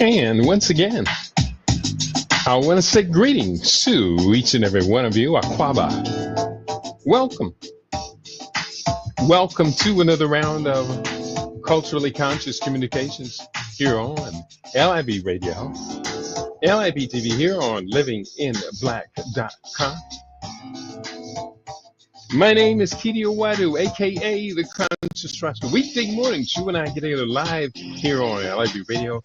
And once again, I want to say greetings to each and every one of you. Aquaba. Welcome. Welcome to another round of Culturally Conscious Communications here on LIB Radio, LIB TV here on livinginblack.com. My name is Kidi Owadu, aka the Conscious Roster. Weekday mornings, you and I get together live here on LIB Radio,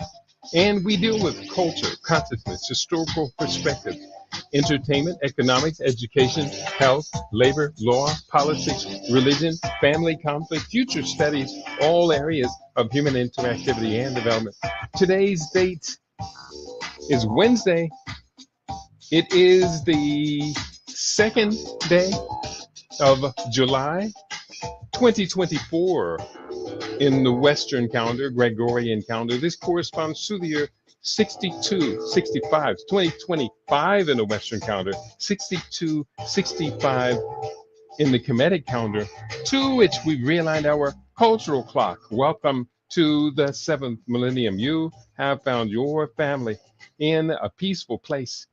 and we deal with culture, consciousness, historical perspective, entertainment, economics, education, health, labor, law, politics, religion, family conflict, future studies, all areas of human interactivity and development. Today's date is Wednesday. It is the second day of July 2024 in the Western calendar, Gregorian calendar. This corresponds to the year 6265, 2025 in the Western calendar, 6265 in the Kemetic calendar, to which we've realigned our cultural clock. Welcome to the 7th millennium. You have found your family in a peaceful place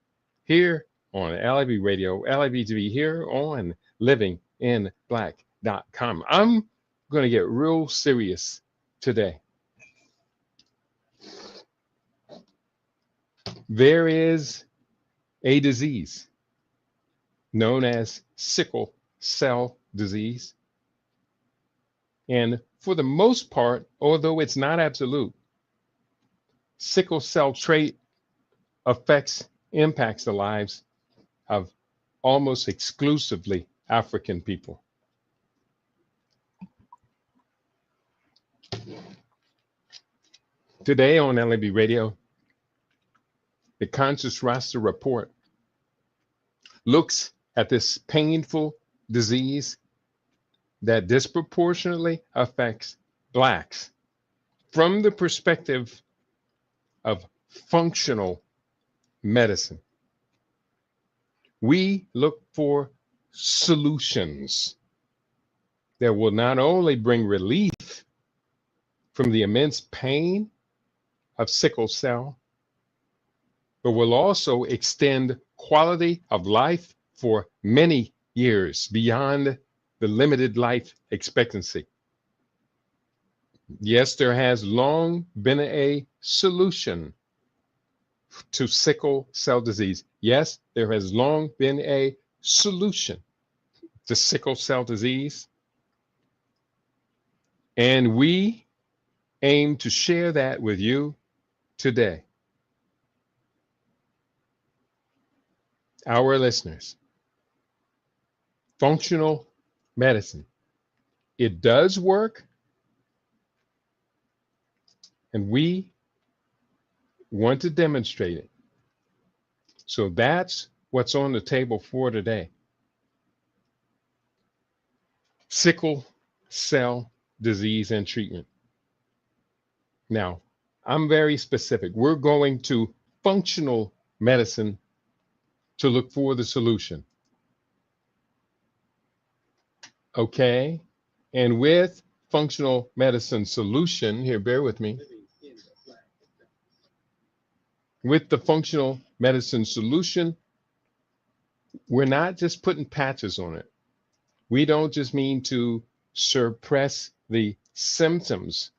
here on LIB Radio, LIB TV, here on livinginblack.com. I'm going to get real serious today. There is a disease known as sickle cell disease. And for the most part, although it's not absolute, sickle cell trait impacts the lives of almost exclusively African people. Today on LIB Radio, the Conscious Roster Report looks at this painful disease that disproportionately affects Blacks from the perspective of functional medicine. We look for solutions that will not only bring relief from the immense pain of sickle cell, but will also extend quality of life for many years beyond the limited life expectancy. Yes, there has long been a solution to sickle cell disease. Yes, there has long been a solution to sickle cell disease. And we aim to share that with you today. Our listeners, functional medicine, it does work, and we want to demonstrate it. So that's what's on the table for today. Sickle cell disease and treatment. Now, I'm very specific. We're going to functional medicine to look for the solution. Okay? And with functional medicine solution, here, bear with me. With the functional medicine solution, we're not just putting patches on it. We don't just mean to suppress the symptoms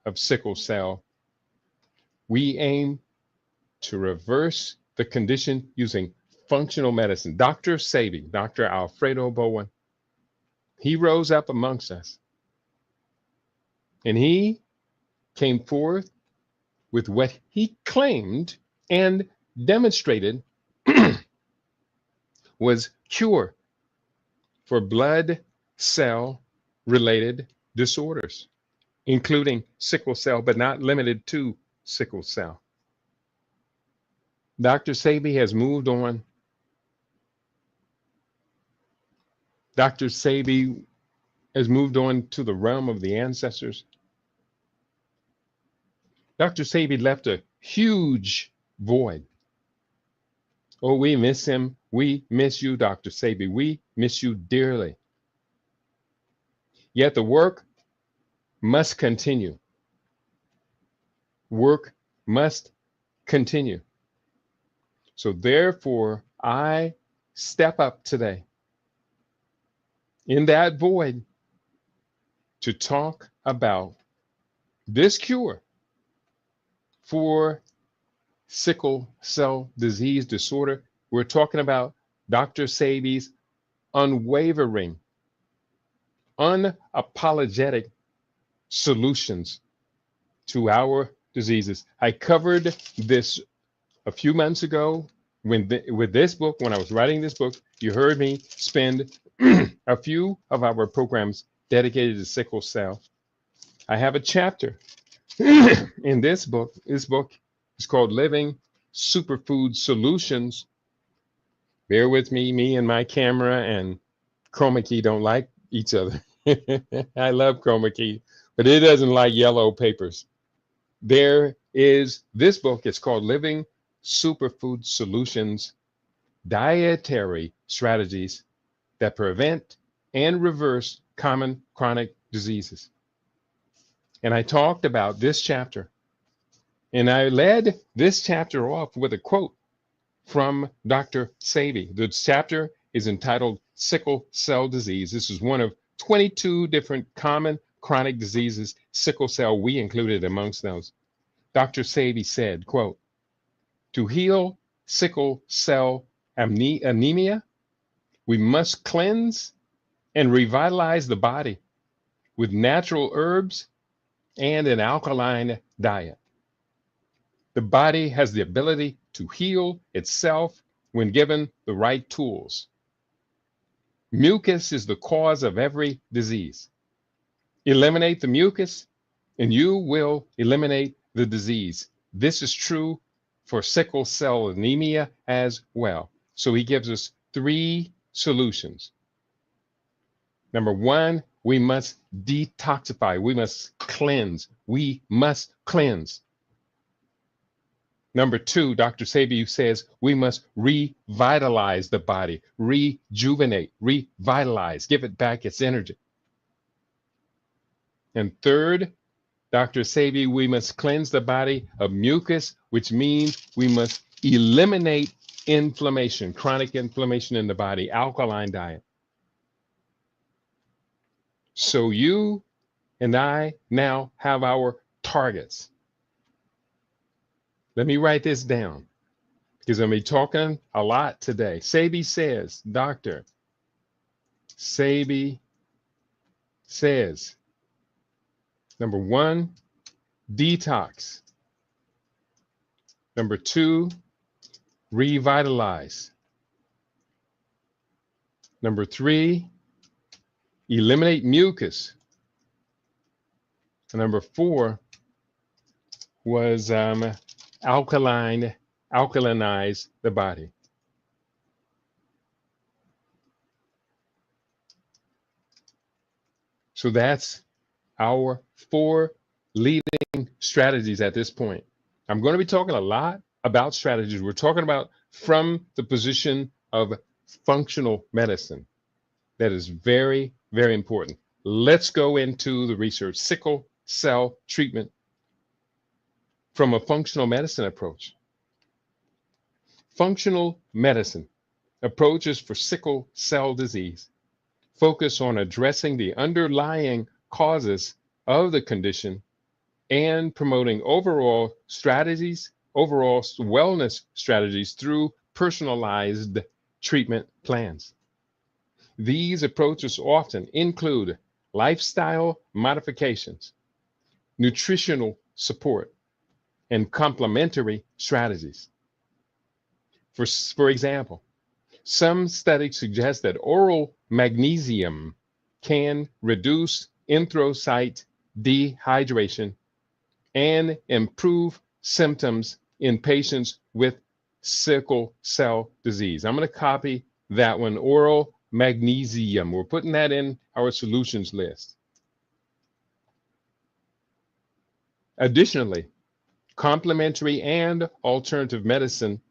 of sickle cell. We aim to reverse the condition using functional medicine. Dr. Sebi, Dr. Alfredo Bowen, he rose up amongst us, and he came forth with what he claimed and demonstrated was cure for blood cell related disorders, including sickle cell, but not limited to sickle cell. Dr. Sebi has moved on. Dr. Sebi has moved on to the realm of the ancestors. Dr. Sebi left a huge void. Oh, we miss him. We miss you, Dr. Sebi. We miss you dearly. Yet the work must continue. Work must continue. So therefore, I step up today in that void to talk about this cure for sickle cell disease disorder. We're talking about Dr. Sebi's unwavering, unapologetic solutions to our diseases. I covered this a few months ago with this book. When I was writing this book, you heard me spend a few of our programs dedicated to sickle cell. I have a chapter in this book. This book is called Living Superfood Solutions. Bear with me. Me and my camera and chroma key don't like each other. I love chroma key, but it doesn't like yellow papers. There is this book. It's called Living Superfood Solutions, Dietary Strategies that Prevent and Reverse Common Chronic Diseases. And I talked about this chapter. And I led this chapter off with a quote from Dr. Sebi. The chapter is entitled Sickle Cell Disease. This is one of 22 different common chronic diseases. Sickle cell, we included amongst those. Dr. Sebi said, quote, to heal sickle cell anemia, we must cleanse and revitalize the body with natural herbs and an alkaline diet. The body has the ability to heal itself when given the right tools. Mucus is the cause of every disease. Eliminate the mucus, and you will eliminate the disease. This is true for sickle cell anemia as well. So he gives us 3 solutions. Number 1, we must detoxify. We must cleanse. We must cleanse. Number 2, Dr. Sebi says we must revitalize the body, rejuvenate, revitalize, give it back its energy. And third, Dr. Sebi, we must cleanse the body of mucus, which means we must eliminate inflammation, chronic inflammation in the body, alkaline diet. So you and I now have our targets. Let me write this down because I'm going to be talking a lot today. Sebi says, Dr. Sebi says, number 1, detox. Number 2, revitalize. Number 3, eliminate mucus. And number 4 was alkalinize the body. So that's our 4 leading strategies at this point. I'm going to be talking a lot about strategies. We're talking about from the position of functional medicine. That is very, very important. Let's go into the research. Sickle cell treatment from a functional medicine approach. Functional medicine approaches for sickle cell disease focus on addressing the underlying causes of the condition and promoting overall wellness strategies through personalized treatment plans. These approaches often include lifestyle modifications, nutritional support, and complementary strategies. For example, some studies suggest that oral magnesium can reduce erythrocyte dehydration and improve symptoms in patients with sickle cell disease. I'm going to copy that one, oral magnesium. We're putting that in our solutions list. Additionally, complementary and alternative medicine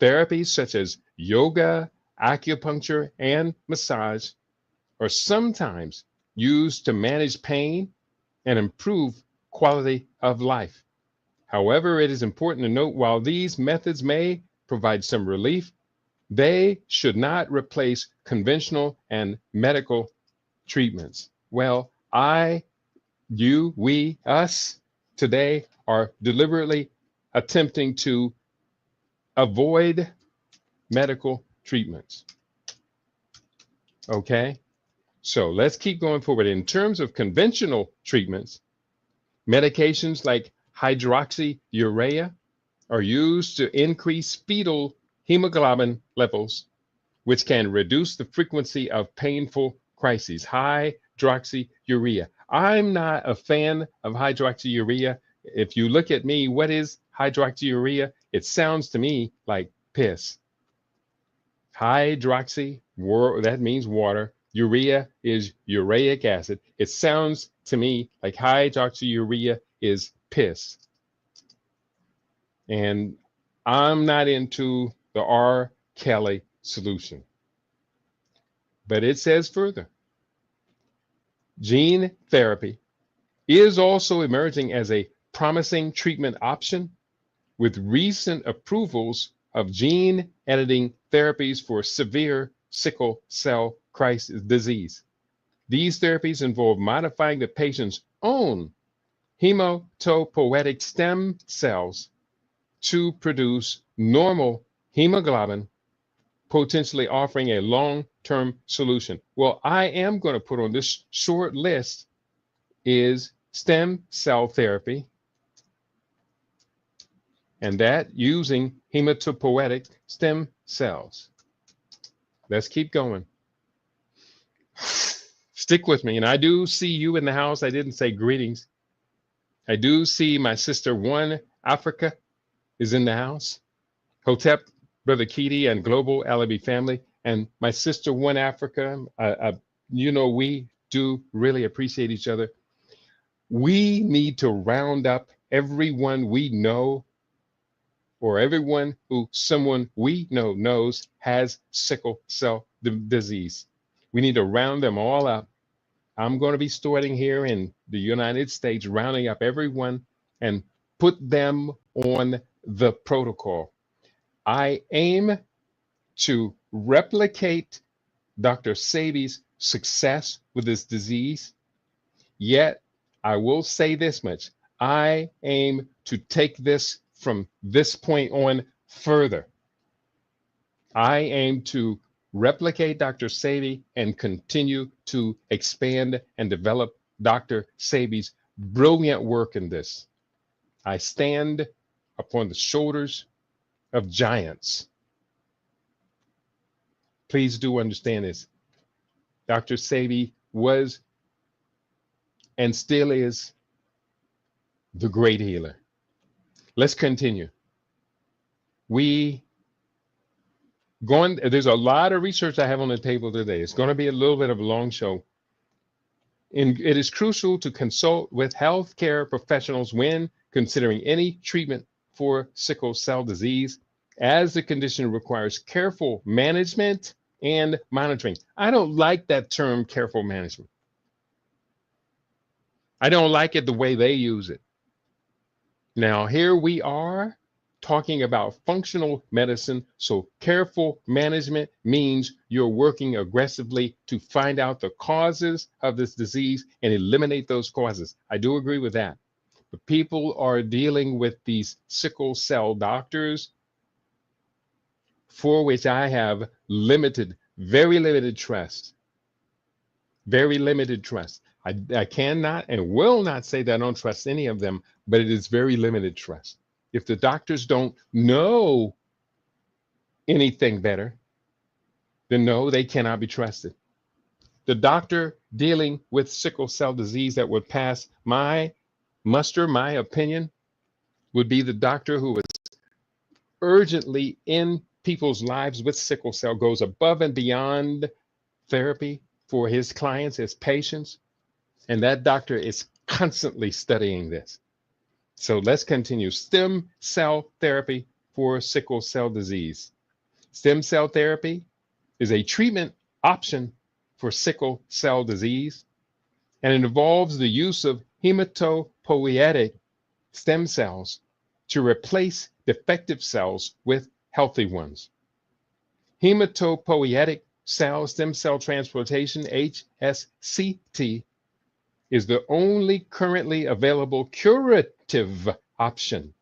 therapies such as yoga, acupuncture, and massage are sometimes used to manage pain and improve quality of life. However, it is important to note while these methods may provide some relief, they should not replace conventional and medical treatments. Well, I, you, we, us today are deliberately attempting to avoid medical treatments. Okay? So let's keep going forward. In terms of conventional treatments, medications like hydroxyurea are used to increase fetal hemoglobin levels, which can reduce the frequency of painful crises. Hydroxyurea. I'm not a fan of hydroxyurea. If you look at me, what is hydroxyurea? It sounds to me like piss. Hydroxy, that means water. Urea is uric acid. It sounds to me like hydroxyurea is piss. And I'm not into the R. Kelly solution. But it says further, gene therapy is also emerging as a promising treatment option with recent approvals of gene editing therapies for severe sickle cell crisis disease. These therapies involve modifying the patient's own hematopoietic stem cells to produce normal hemoglobin, potentially offering a long-term solution. Well, I am going to put on this short list is stem cell therapy, and that using hematopoietic stem cells. Let's keep going. Stick with me. And I do see you in the house. I didn't say greetings. I do see my sister One Africa is in the house. Hotep, Brother Keedy, and Global Alabi family. And my sister One Africa, you know, we do really appreciate each other. We need to round up everyone we know or everyone who someone we know knows has sickle cell disease. We need to round them all up. I'm going to be starting here in the United States, rounding up everyone and put them on the protocol. I aim to replicate Dr. Sebi's success with this disease, yet I will say this much. I aim to take this from this point on further. I aim to replicate Dr. Sebi and continue to expand and develop Dr. Sebi's brilliant work in this. I stand upon the shoulders of giants. Please do understand this. Dr. Sebi was and still is the great healer. Let's continue. There's a lot of research I have on the table today. It's going to be a little bit of a long show. And it is crucial to consult with healthcare professionals when considering any treatment for sickle cell disease, as the condition requires careful management and monitoring. I don't like that term, careful management. I don't like it the way they use it. Now, here we are talking about functional medicine. So careful management means you're working aggressively to find out the causes of this disease and eliminate those causes. I do agree with that. But people are dealing with these sickle cell doctors for which I have very limited trust. Very limited trust. I cannot and will not say that I don't trust any of them, but it is very limited trust. If the doctors don't know anything better, then no, they cannot be trusted. The doctor dealing with sickle cell disease that would pass my opinion, would be the doctor who is urgently in people's lives with sickle cell, goes above and beyond therapy for his clients, his patients, and that doctor is constantly studying this. So let's continue. Stem cell therapy for sickle cell disease. Stem cell therapy is a treatment option for sickle cell disease, and it involves the use of hematopoietic stem cells to replace defective cells with healthy ones. Hematopoietic cell stem cell transplantation, HSCT, is the only currently available curative option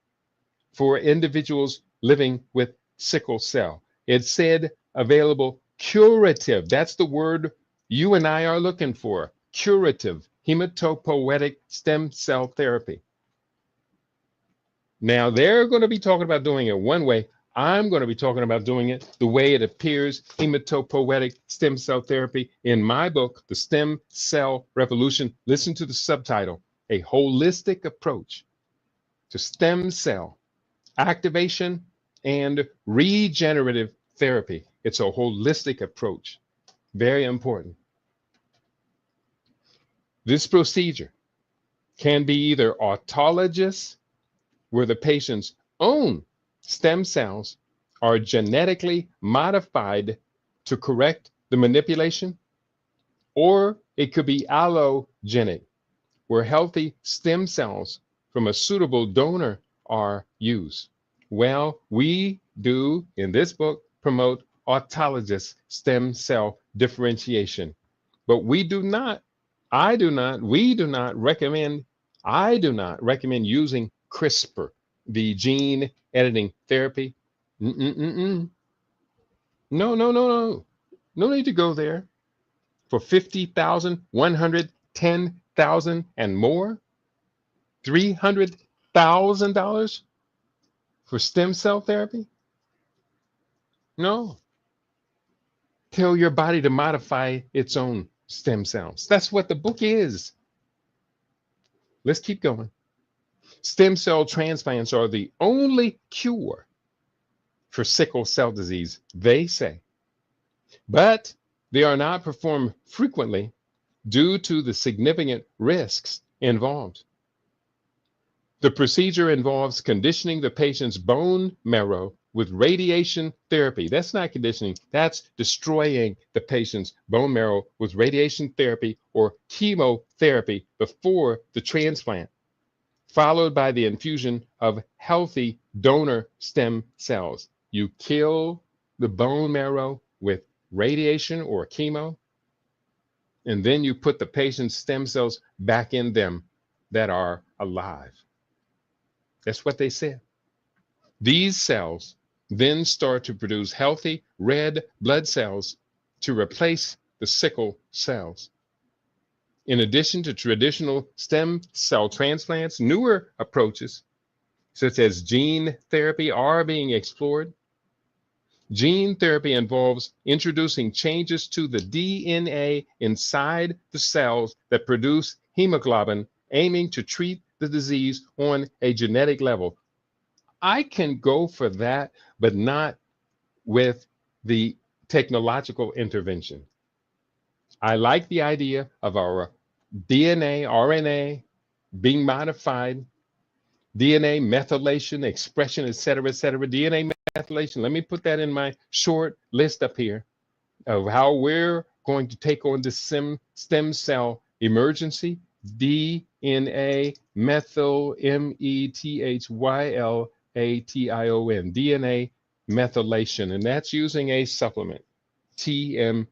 for individuals living with sickle cell. It said available curative. That's the word you and I are looking for. Curative hematopoietic stem cell therapy. Now, they're going to be talking about doing it one way. I'm going to be talking about doing it the way it appears, hematopoietic stem cell therapy, in my book, The Stem Cell Revolution. Listen to the subtitle, A Holistic Approach to Stem Cell Activation and Regenerative Therapy. It's a holistic approach. Very important. This procedure can be either autologous, where the patient's own stem cells are genetically modified to correct the manipulation, or it could be allogenic, where healthy stem cells from a suitable donor are used. Well, we do, in this book, promote autologous stem cell differentiation, but we do not recommend using CRISPR, the gene editing therapy. No, no, no, no. No need to go there. For 50,000, 110,000 and more, $300,000 for stem cell therapy? No. Tell your body to modify its own stem cells. That's what the book is. Let's keep going. Stem cell transplants are the only cure for sickle cell disease, they say. But they are not performed frequently due to the significant risks involved. The procedure involves conditioning the patient's bone marrow with radiation therapy. That's not conditioning, that's destroying the patient's bone marrow with radiation therapy or chemotherapy before the transplant, followed by the infusion of healthy donor stem cells. You kill the bone marrow with radiation or chemo, and then you put the patient's stem cells back in them that are alive. That's what they said. These cells then start to produce healthy red blood cells to replace the sickle cells. In addition to traditional stem cell transplants, newer approaches, such as gene therapy, are being explored. Gene therapy involves introducing changes to the DNA inside the cells that produce hemoglobin, aiming to treat the disease on a genetic level. I can go for that, but not with the technological intervention. I like the idea of our DNA, RNA being modified, DNA methylation, expression, et cetera, DNA methylation. Let me put that in my short list up here of how we're going to take on this stem cell emergency. DNA methyl, methyllation, DNA methylation, and that's using a supplement, TM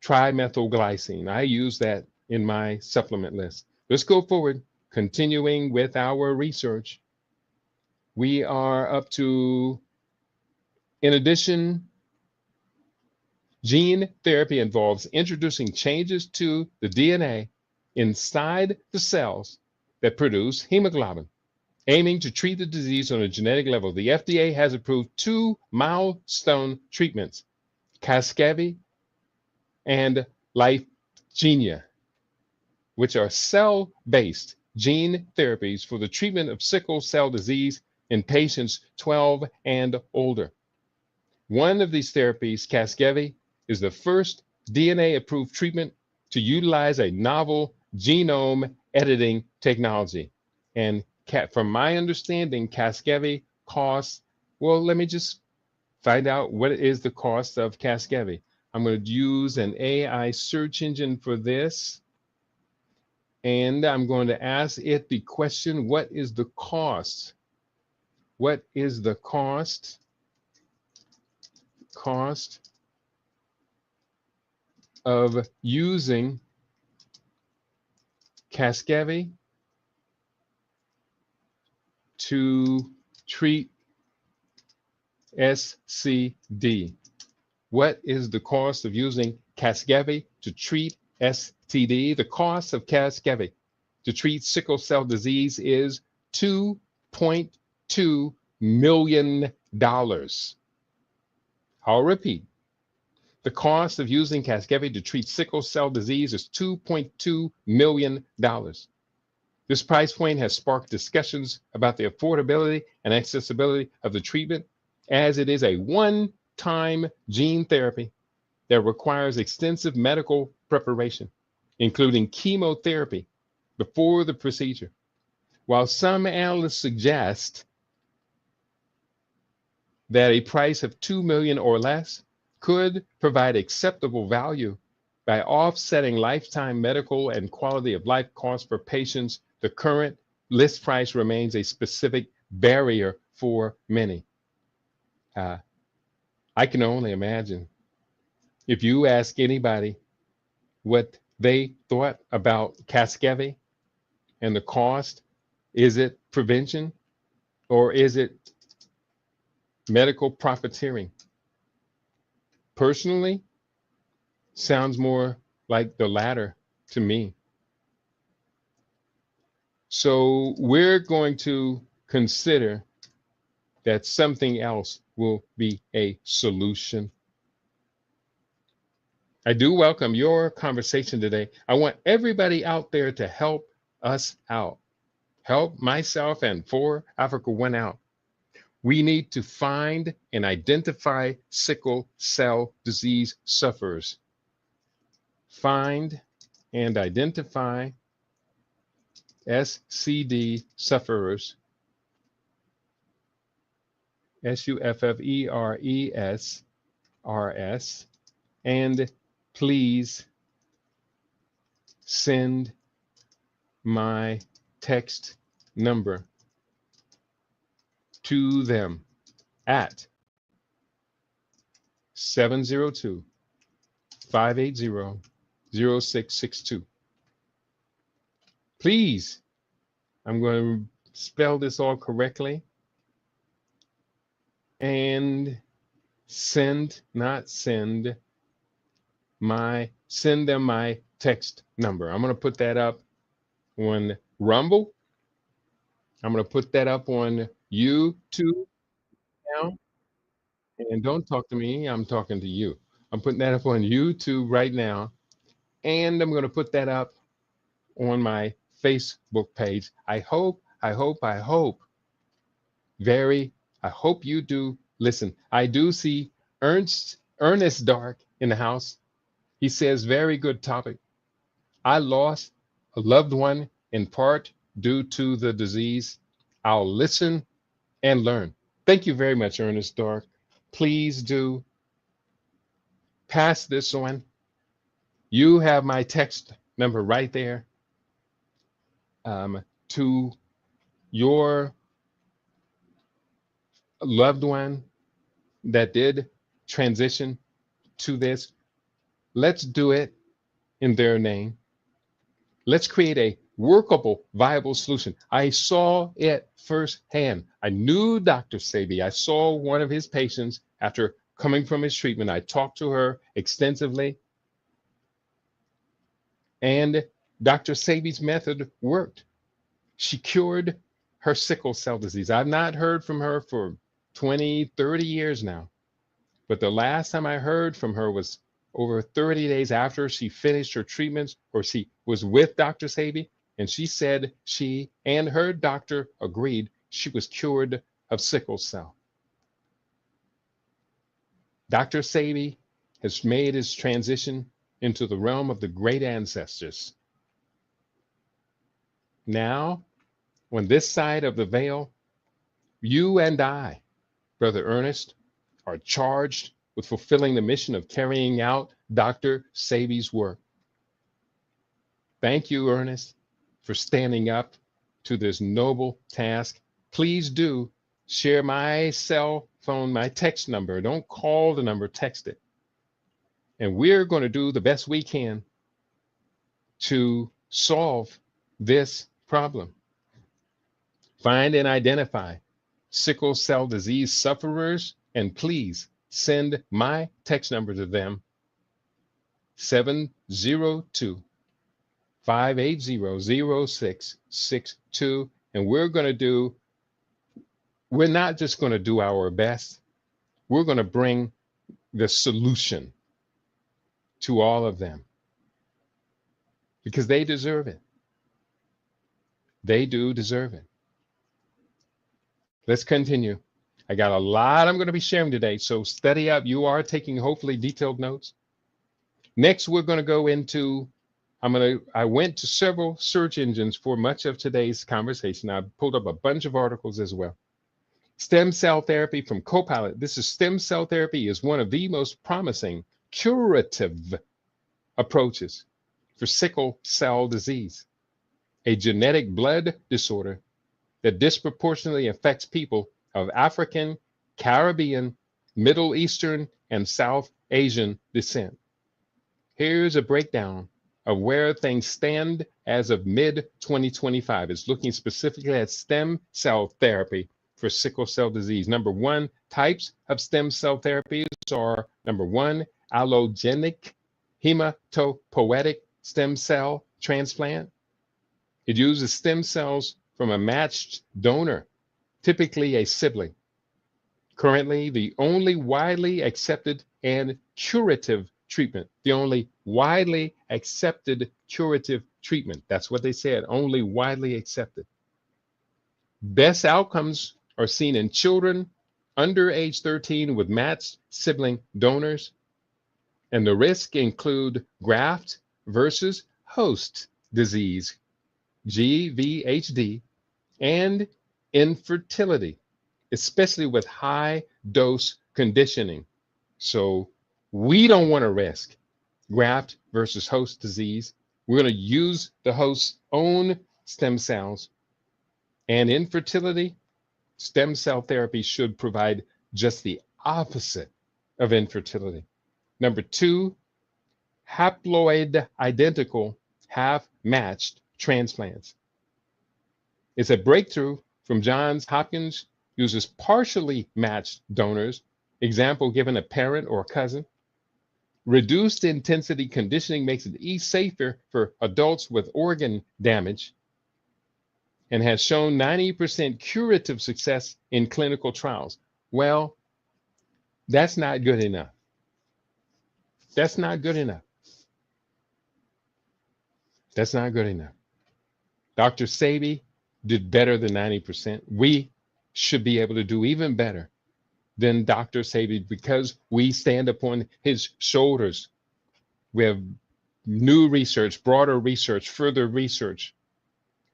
trimethylglycine. I use that in my supplement list. Let's go forward, continuing with our research. We are up to, in addition, gene therapy involves introducing changes to the DNA inside the cells that produce hemoglobin, aiming to treat the disease on a genetic level. The FDA has approved 2 milestone treatments, Casgevy and Lyfgenia, which are cell-based gene therapies for the treatment of sickle cell disease in patients 12 and older. One of these therapies, Casgevy, is the first DNA-approved treatment to utilize a novel genome editing technology. And from my understanding, Casgevy costs, well, let me just find out what is the cost of Casgevy. I'm going to use an AI search engine for this. And I'm going to ask it the question, what is the cost What is the cost of using Casgevy to treat SCD? What is the cost of using Casgevy to treat STD? The cost of Casgevy to treat sickle cell disease is $2.2 million. I'll repeat. The cost of using Casgevy to treat sickle cell disease is $2.2 million. This price point has sparked discussions about the affordability and accessibility of the treatment, as it is a one-time gene therapy that requires extensive medical preparation, including chemotherapy before the procedure. While some analysts suggest that a price of $2 million or less could provide acceptable value by offsetting lifetime medical and quality of life costs for patients, the current list price remains a specific barrier for many. I can only imagine if you ask anybody what they thought about Casgevy and the cost, is it prevention or is it medical profiteering? Personally, sounds more like the latter to me. So we're going to consider that something else will be a solution. I do welcome your conversation today. I want everybody out there to help us out. Help myself and For Africa One out. We need to find and identify sickle cell disease sufferers. Find and identify SCD sufferers, SUFFERESRS, and please send my text number to them at 702-580-0662. Please, I'm going to spell this all correctly, and send them my text number. I'm going to put that up on Rumble. I'm going to put that up on YouTube now. And don't talk to me, I'm talking to you. I'm putting that up on YouTube right now. And I'm going to put that up on my Facebook page. I hope you do listen. I do see Ernest Dark in the house. He says, very good topic. I lost a loved one in part due to the disease. I'll listen and learn. Thank you very much, Ernest Dark. Please do pass this on. You have my text number right there to your loved one that did transition to this. Let's do it in their name. Let's create a workable, viable solution. I saw it firsthand. I knew Dr. Sebi. I saw one of his patients after coming from his treatment. I talked to her extensively, and Dr. Sebi's method worked. She cured her sickle cell disease. I've not heard from her for 20, 30 years now, but the last time I heard from her was over 30 days after she finished her treatments, or she was with Dr. Sebi, and she said she and her doctor agreed she was cured of sickle cell. Dr. Sebi has made his transition into the realm of the great ancestors. Now, on this side of the veil, you and I, Brother Ernest, are charged with fulfilling the mission of carrying out Dr. Sebi's work. Thank you, Ernest, for standing up to this noble task. Please do Share my cell phone, my text number. Don't call the number, text it. And we're going to do the best we can to solve this problem. Find and identify sickle cell disease sufferers, and please send my text number to them, 702 580 0662. And we're not just going to do our best, we're going to bring the solution to all of them because they deserve it. They do deserve it. Let's continue. I got a lot I'm going to be sharing today, so study up. You are taking hopefully detailed notes. Next, we're going to go into, I went to several search engines for much of today's conversation. I pulled up a bunch of articles as well. Stem cell therapy from Copilot. This is stem cell therapy is one of the most promising curative approaches for sickle cell disease, a genetic blood disorder that disproportionately affects people of African, Caribbean, Middle Eastern, and South Asian descent. Here's a breakdown of where things stand as of mid-2025. It's looking specifically at stem cell therapy for sickle cell disease. Number one, types of stem cell therapies are number one, allogenic hematopoietic stem cell transplant. It uses stem cells from a matched donor, typically a sibling. Currently, the only widely accepted and curative treatment, the only widely accepted curative treatment. That's what they said, only widely accepted. Best outcomes are seen in children under age 13 with matched sibling donors, and the risks include graft versus host disease, GVHD, and infertility, especially with high dose conditioning. So we don't want to risk graft versus host disease. We're going to use the host's own stem cells. And infertility, stem cell therapy should provide just the opposite of infertility. Number two, haploid identical half-matched transplants. It's a breakthrough from Johns Hopkins, uses partially matched donors, example given a parent or a cousin. Reduced intensity conditioning makes it safer for adults with organ damage and has shown 90% curative success in clinical trials. Well, that's not good enough. That's not good enough. That's not good enough. Dr. Sabi did better than 90%. We should be able to do even better than Dr. Sabi because we stand upon his shoulders. We have new research, broader research, further research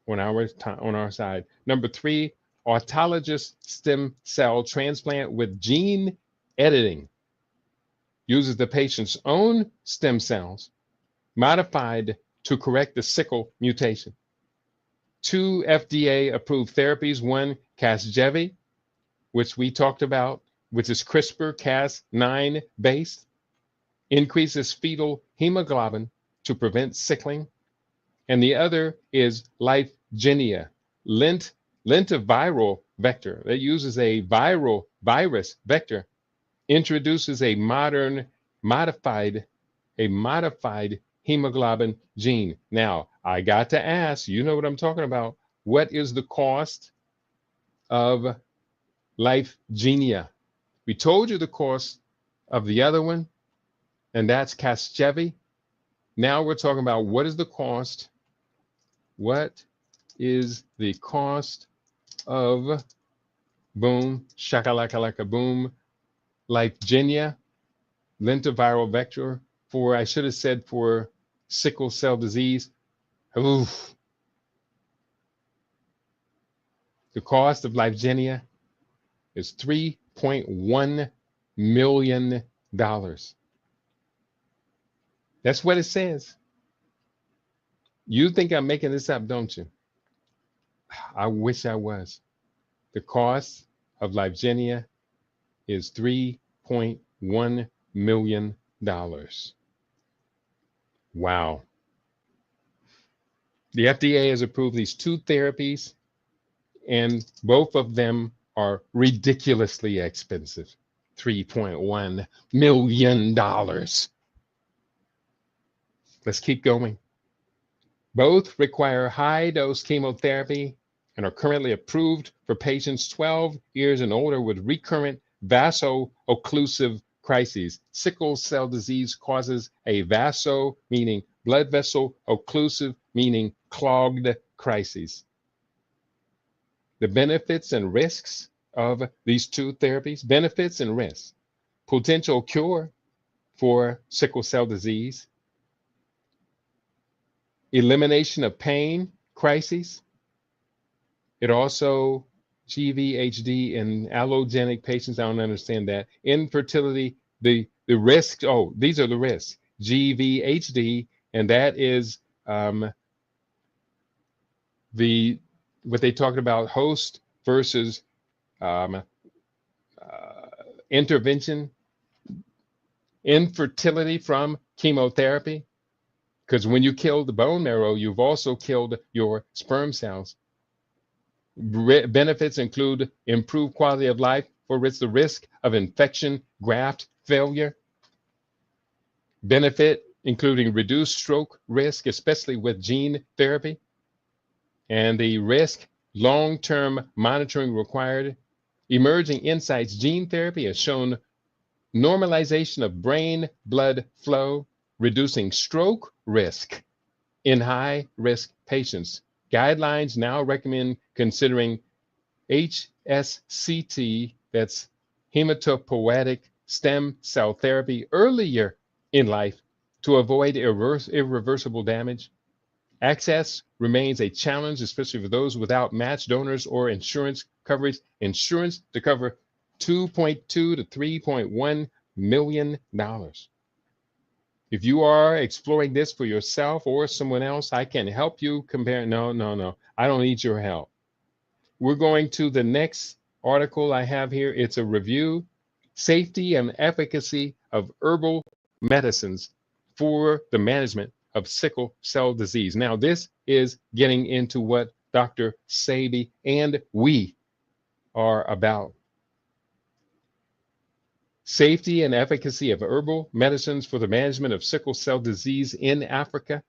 on our side. Number three, autologous stem cell transplant with gene editing uses the patient's own stem cells modified to correct the sickle mutation. Two FDA-approved therapies, one Casgevy, which we talked about, which is CRISPR-Cas9 based, increases fetal hemoglobin to prevent sickling. And the other is Lyfgenia, lentiviral vector that uses a virus vector, introduces a modified hemoglobin gene. Now, I got to ask, you know what I'm talking about. What is the cost of Lyfgenia? We told you the cost of the other one, and that's Casgevy. Now we're talking about what is the cost? What is the cost of boom, shakalaka boom, Lyfgenia, lentiviral vector for, I should have said for sickle cell disease. Oof. The cost of Lyfgenia is $3.1 million. That's what it says. You think I'm making this up, don't you? I wish I was. The cost of Lyfgenia is $3.1 million. Wow. The FDA has approved these two therapies, and both of them are ridiculously expensive. $3.1 million. Let's keep going. Both require high-dose chemotherapy and are currently approved for patients 12 years and older with recurrent vaso-occlusive crises. Sickle cell disease causes a vaso, meaning blood vessel, occlusive, meaning clogged crises. The benefits and risks of these two therapies, benefits and risks. Potential cure for sickle cell disease, elimination of pain crises. It also GVHD in allogenic patients. I don't understand that. Infertility, the risks. Oh, these are the risks. GVHD, and that is what they talked about, host versus intervention. Infertility from chemotherapy, because when you kill the bone marrow, you've also killed your sperm cells. Benefits include improved quality of life for the risk of infection, graft failure. Benefit including reduced stroke risk, especially with gene therapy. And the risk, long-term monitoring required. Emerging insights, gene therapy has shown normalization of brain blood flow, reducing stroke risk in high-risk patients. Guidelines now recommend considering HSCT, that's hematopoietic stem cell therapy, earlier in life to avoid irreversible damage. Access remains a challenge, especially for those without matched donors or insurance coverage. Insurance to cover $2.2 to $3.1 million. If you are exploring this for yourself or someone else, I can help you compare. No. I don't need your help. We're going to the next article I have here. It's a review, safety and efficacy of herbal medicines for the management of sickle cell disease. Now, this is getting into what Dr. Sebi and we are about. Safety and efficacy of herbal medicines for the management of sickle cell disease in Africa,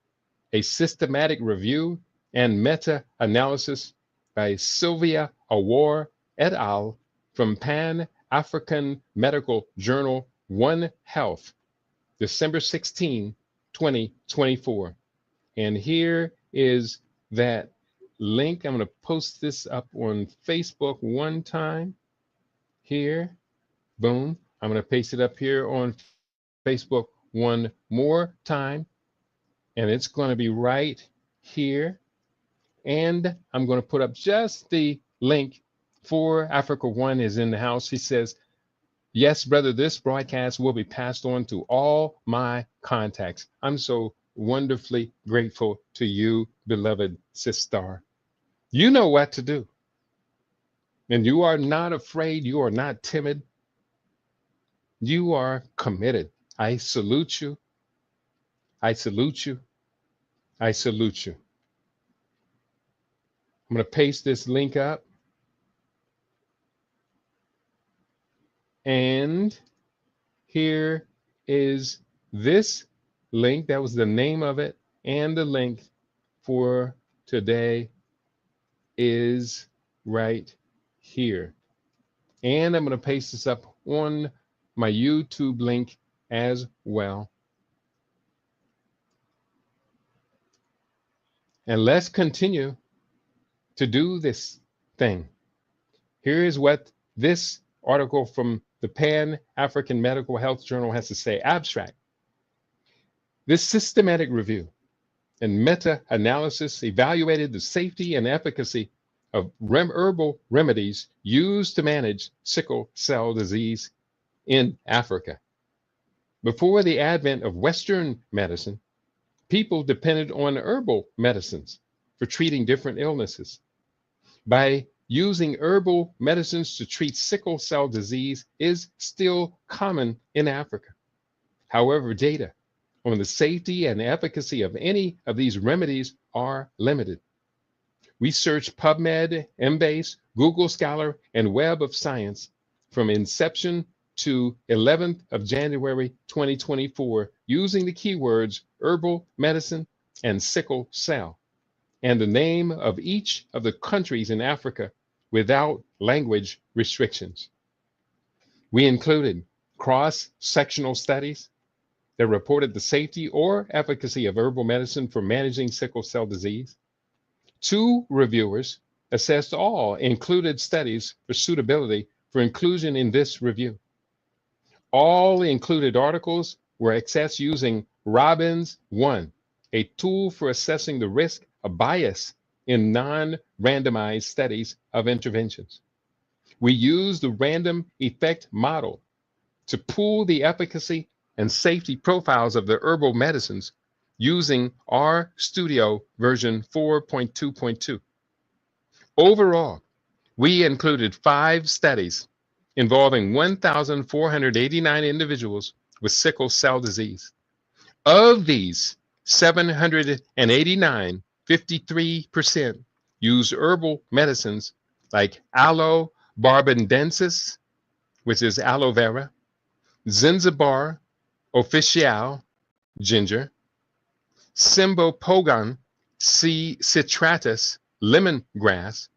a systematic review and meta-analysis by Sylvia Awar et al. From Pan-African Medical Journal, One Health, December 16, 2024. And here is that link. I'm going to post this up on Facebook one time. Here, boom. I'm going to paste it up here on Facebook one more time, and it's going to be right here. And I'm going to put up just the link for Africa One is in the house. He says, yes, brother, this broadcast will be passed on to all my contacts. I'm so wonderfully grateful to you, beloved sister. You know what to do. And you are not afraid. You are not timid. You are committed. I salute you. I salute you. I salute you. I'm going to paste this link up. And here is this link. That was the name of it. And the link for today is right here. And I'm going to paste this up on my YouTube link as well. And let's continue to do this thing. Here is what this article from the Pan-African Medical Health Journal has to say. Abstract. This systematic review and meta-analysis evaluated the safety and efficacy of herbal remedies used to manage sickle cell disease in Africa. Before the advent of Western medicine, people depended on herbal medicines for treating different illnesses. By using herbal medicines to treat sickle cell disease is still common in Africa. However, data on the safety and efficacy of any of these remedies are limited. We searched PubMed, Embase, Google Scholar, and Web of Science from inception to 11th of January 2024 using the keywords herbal medicine and sickle cell and the name of each of the countries in Africa without language restrictions. We included cross-sectional studies that reported the safety or efficacy of herbal medicine for managing sickle cell disease. 2 reviewers assessed all included studies for suitability for inclusion in this review. All included articles were accessed using Robbins 1, a tool for assessing the risk of bias in non-randomized studies of interventions. We used the random effect model to pool the efficacy and safety profiles of the herbal medicines using RStudio version 4.2.2. Overall, we included 5 studies involving 1,489 individuals with sickle cell disease. Of these, 789, 53%, used herbal medicines like aloe barbadensis, which is aloe vera, Zanzibar official, ginger, Cymbopogon citratus, lemongrass,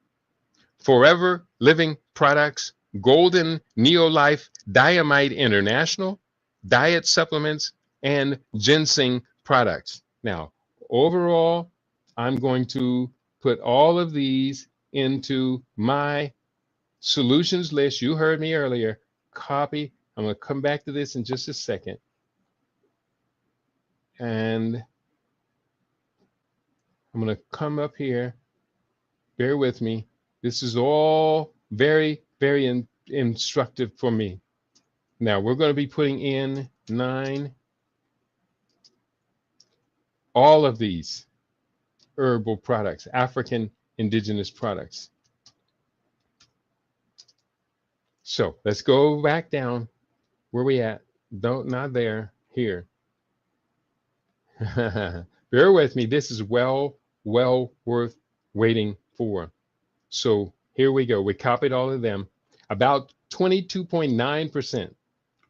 Forever Living Products, Golden Neolife, Diamite International, diet supplements, and ginseng products. Now, overall, I'm going to put all of these into my solutions list. You heard me earlier. Copy. I'm going to come back to this in just a second. And I'm going to come up here. Bear with me. This is all very, very instructive for me. Now, we're going to be putting in 9, all of these herbal products, African indigenous products. So let's go back down. Where we at? Not there, here. Bear with me. This is well worth waiting for. So here we go. We copied all of them. About 22.9%,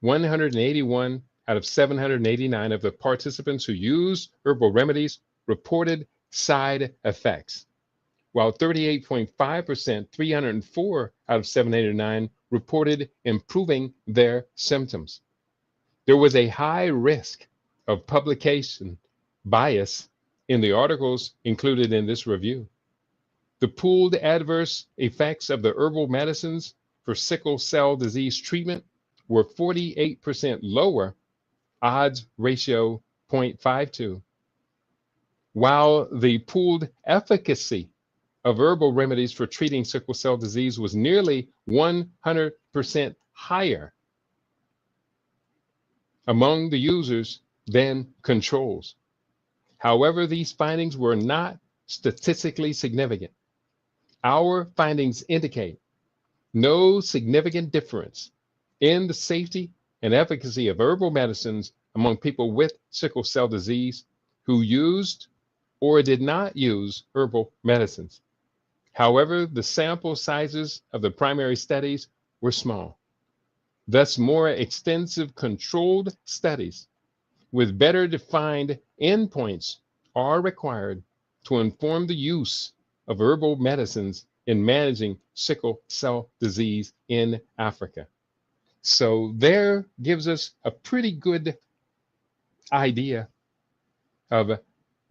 181 out of 789 of the participants who used herbal remedies reported side effects, while 38.5%, 304 out of 789, reported improving their symptoms. There was a high risk of publication bias in the articles included in this review. The pooled adverse effects of the herbal medicines for sickle cell disease treatment were 48% lower, odds ratio 0.52, while the pooled efficacy of herbal remedies for treating sickle cell disease was nearly 100% higher among the users than controls. However, these findings were not statistically significant. Our findings indicate no significant difference in the safety and efficacy of herbal medicines among people with sickle cell disease who used or did not use herbal medicines. However, the sample sizes of the primary studies were small. Thus, more extensive controlled studies with better defined endpoints are required to inform the use of herbal medicines in managing sickle cell disease in Africa. So there gives us a pretty good idea of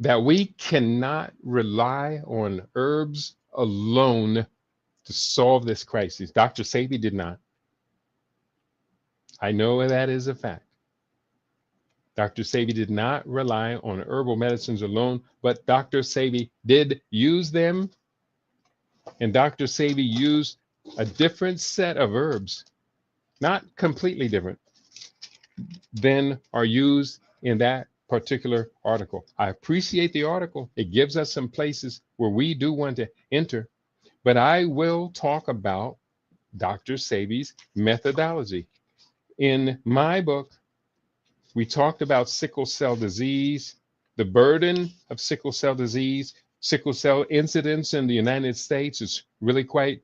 that we cannot rely on herbs alone to solve this crisis. Dr. Sebi did not. I know that is a fact. Dr. Sebi did not rely on herbal medicines alone, but Dr. Sebi did use them. And Dr. Sebi used a different set of herbs, not completely different, than are used in that particular article. I appreciate the article. It gives us some places where we do want to enter, but I will talk about Dr. Sabi's methodology. In my book, we talked about sickle cell disease, the burden of sickle cell disease. Sickle cell incidence in the United States is really quite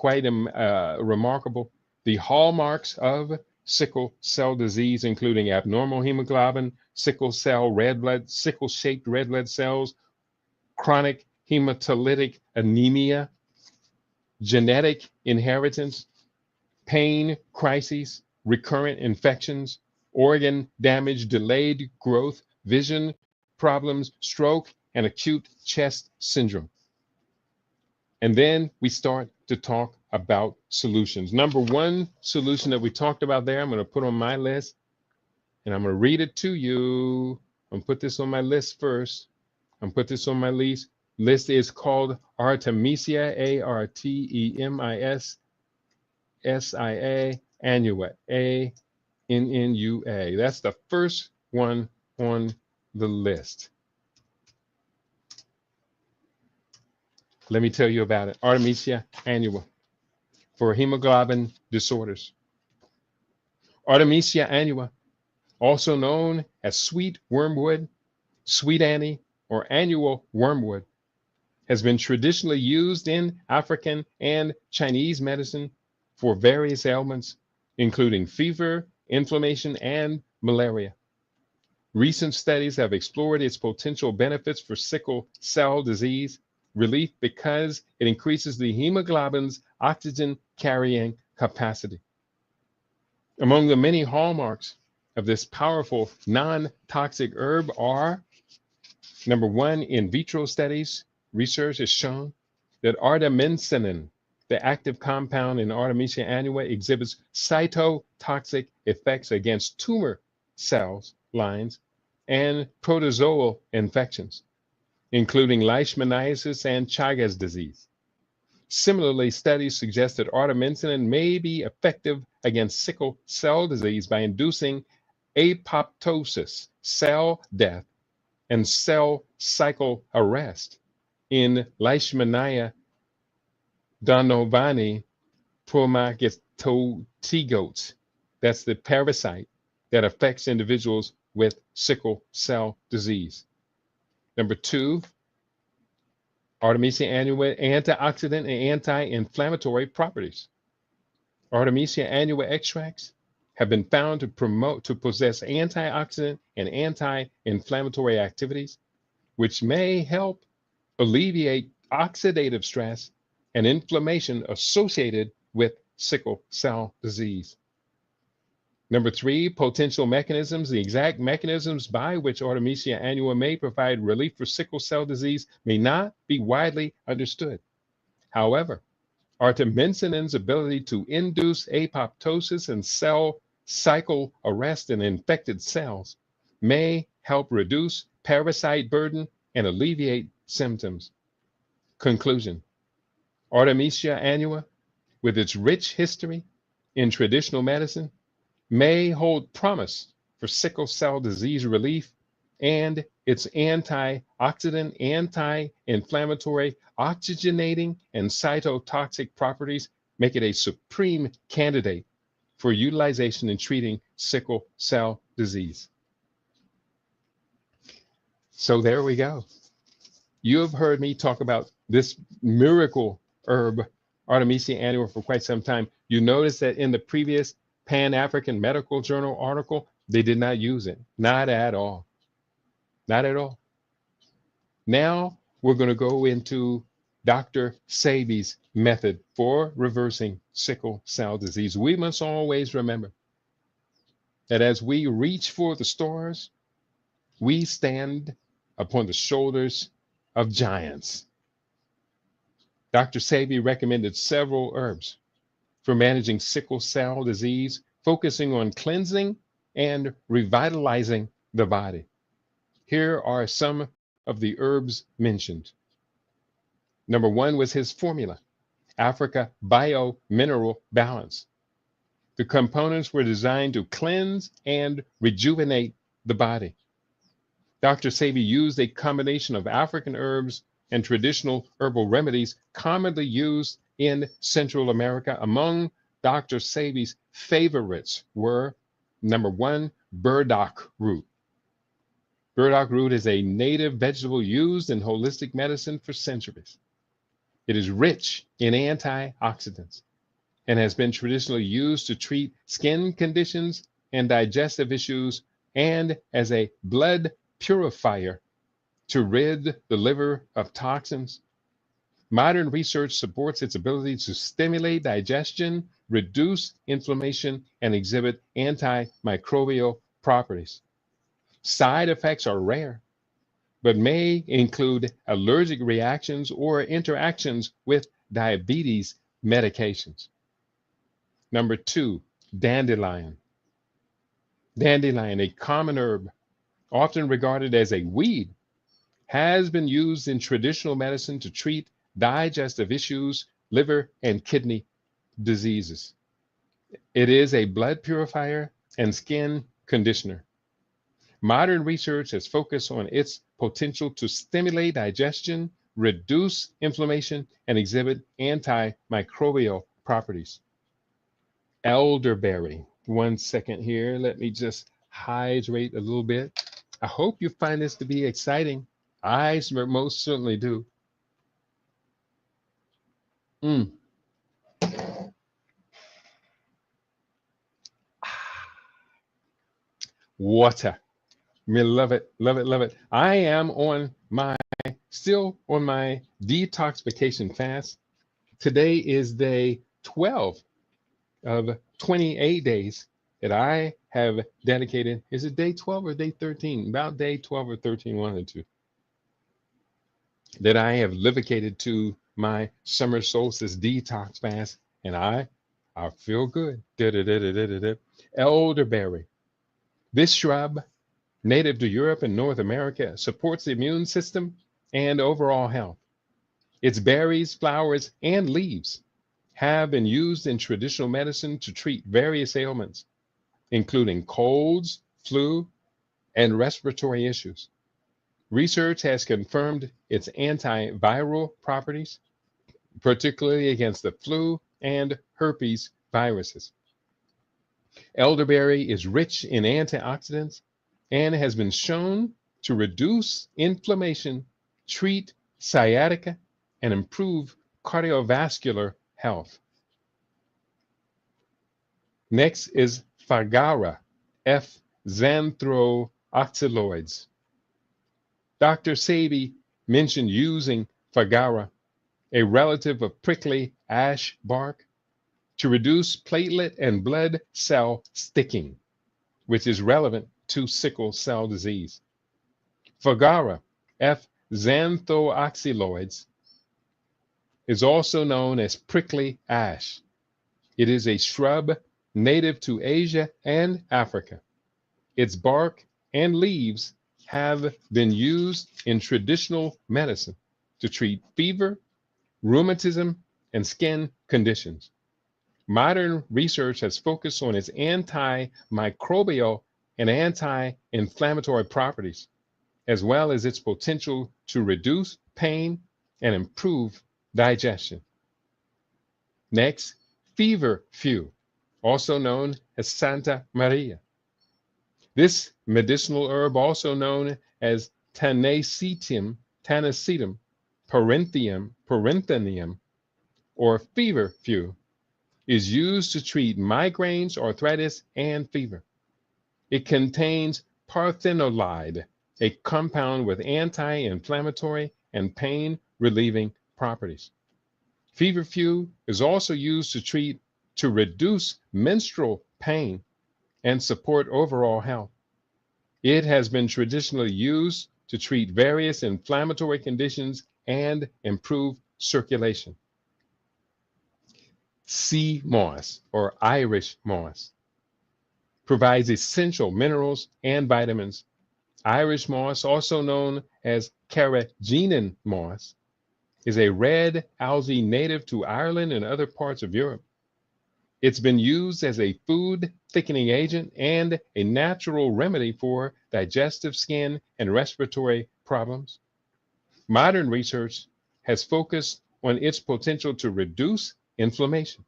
remarkable. The hallmarks of sickle cell disease, including abnormal hemoglobin, sickle-shaped red blood cells, chronic hemolytic anemia, genetic inheritance, pain, crises, recurrent infections, organ damage, delayed growth, vision problems, stroke, and acute chest syndrome. And then we start to talk about solutions. Number one solution that we talked about there, I'm going to put on my list, and I'm going to read it to you. I'm going to put this on my list first. I'm going to put this on my list. List is called Artemisia, Artemisia annua, ANNUA. That's the first one on the list. Let me tell you about it. Artemisia annua for hemoglobin disorders. Artemisia annua, also known as sweet wormwood, sweet annie, or annual wormwood, has been traditionally used in African and Chinese medicine for various ailments, including fever, inflammation, and malaria. Recent studies have explored its potential benefits for sickle cell disease relief because it increases the hemoglobin's oxygen carrying capacity. Among the many hallmarks of this powerful non-toxic herb are, number one, in vitro studies, research has shown that artemisinin, the active compound in Artemisia annua, exhibits cytotoxic effects against tumor cells lines and protozoal infections, including leishmaniasis and Chagas disease. Similarly, studies suggest that artemisinin may be effective against sickle cell disease by inducing apoptosis, cell death, and cell cycle arrest in Leishmania donovani promagetotigotes. That's the parasite that affects individuals with sickle cell disease. Number two, Artemisia annua antioxidant and anti-inflammatory properties. Artemisia annua extracts have been found to possess antioxidant and anti-inflammatory activities, which may help alleviate oxidative stress and inflammation associated with sickle cell disease. Number three, potential mechanisms. The exact mechanisms by which Artemisia annua may provide relief for sickle cell disease may not be widely understood. However, artemisinin's ability to induce apoptosis and cell cycle arrest in infected cells may help reduce parasite burden and alleviate symptoms. Conclusion: Artemisia annua, with its rich history in traditional medicine, may hold promise for sickle cell disease relief, and its antioxidant, anti-inflammatory, oxygenating, and cytotoxic properties make it a supreme candidate for utilization in treating sickle cell disease. So there we go. You have heard me talk about this miracle herb, Artemisia annua, for quite some time. You notice that in the previous Pan-African Medical Journal article, they did not use it. Not at all. Not at all. Now we're going to go into Dr. Sabi's method for reversing sickle cell disease. We must always remember that as we reach for the stars, we stand upon the shoulders of giants. Dr. Sabi recommended several herbs for managing sickle cell disease, focusing on cleansing and revitalizing the body. Here are some of the herbs mentioned. Number one was his formula, Africa Bio-Mineral Balance. The components were designed to cleanse and rejuvenate the body. Dr. Sabi used a combination of African herbs and traditional herbal remedies commonly used in Central America. Among Dr. Sabi's favorites were number one, burdock root. Burdock root is a native vegetable used in holistic medicine for centuries. It is rich in antioxidants and has been traditionally used to treat skin conditions and digestive issues and as a blood purifier to rid the liver of toxins. Modern research supports its ability to stimulate digestion, reduce inflammation, and exhibit antimicrobial properties. Side effects are rare, but may include allergic reactions or interactions with diabetes medications. Number two, dandelion. Dandelion, a common herb, often regarded as a weed, has been used in traditional medicine to treat digestive issues, liver and kidney diseases. It is a blood purifier and skin conditioner. Modern research has focused on its potential to stimulate digestion, reduce inflammation, and exhibit antimicrobial properties. Elderberry. One second here. Let me just hydrate a little bit. I hope you find this to be exciting. I most certainly do. Mm. Water. Me love it, love it, love it. I am still on my detoxification fast. Today is day 12 of 28 days that I have dedicated. Is it day 12 or day 13? About day 12 or 13, one of the two. That I have livicated to my summer solstice detox fast, and I feel good. Da-da-da-da-da-da. Elderberry. This shrub, native to Europe and North America, supports the immune system and overall health. Its berries, flowers, and leaves have been used in traditional medicine to treat various ailments, including colds, flu, and respiratory issues. Research has confirmed its antiviral properties, particularly against the flu and herpes viruses. Elderberry is rich in antioxidants and has been shown to reduce inflammation, treat sciatica, and improve cardiovascular health. Next is Fagara, F. xanthooxyloides. Dr. Sabi mentioned using Fagara, a relative of prickly ash bark, to reduce platelet and blood cell sticking, which is relevant to sickle cell disease. Fagara, F. xanthooxyloides, is also known as prickly ash. It is a shrub native to Asia and Africa. Its bark and leaves have been used in traditional medicine to treat fever, rheumatism, and skin conditions. Modern research has focused on its antimicrobial and anti-inflammatory properties, as well as its potential to reduce pain and improve digestion. Next, feverfew, also known as Santa Maria. This medicinal herb, also known as tanacetum, parinthium, or feverfew, is used to treat migraines, arthritis, and fever. It contains parthenolide, a compound with anti-inflammatory and pain-relieving properties. Feverfew is also used to reduce menstrual pain and support overall health. It has been traditionally used to treat various inflammatory conditions and improve circulation. Sea moss, or Irish moss, provides essential minerals and vitamins. Irish moss, also known as carrageenan moss, is a red algae native to Ireland and other parts of Europe. It's been used as a food thickening agent and a natural remedy for digestive, skin, and respiratory problems. Modern research has focused on its potential to reduce inflammation,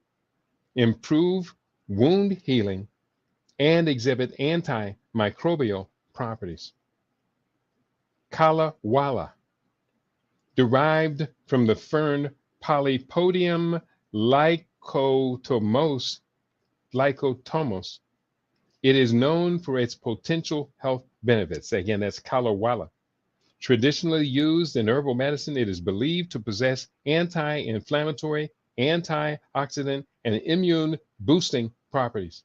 improve wound healing, and exhibit antimicrobial properties. Kala Wala, derived from the fern Polypodium lycotomos, it is known for its potential health benefits. Again, that's Kala Wala. Traditionally used in herbal medicine, it is believed to possess anti-inflammatory, antioxidant, and immune boosting properties.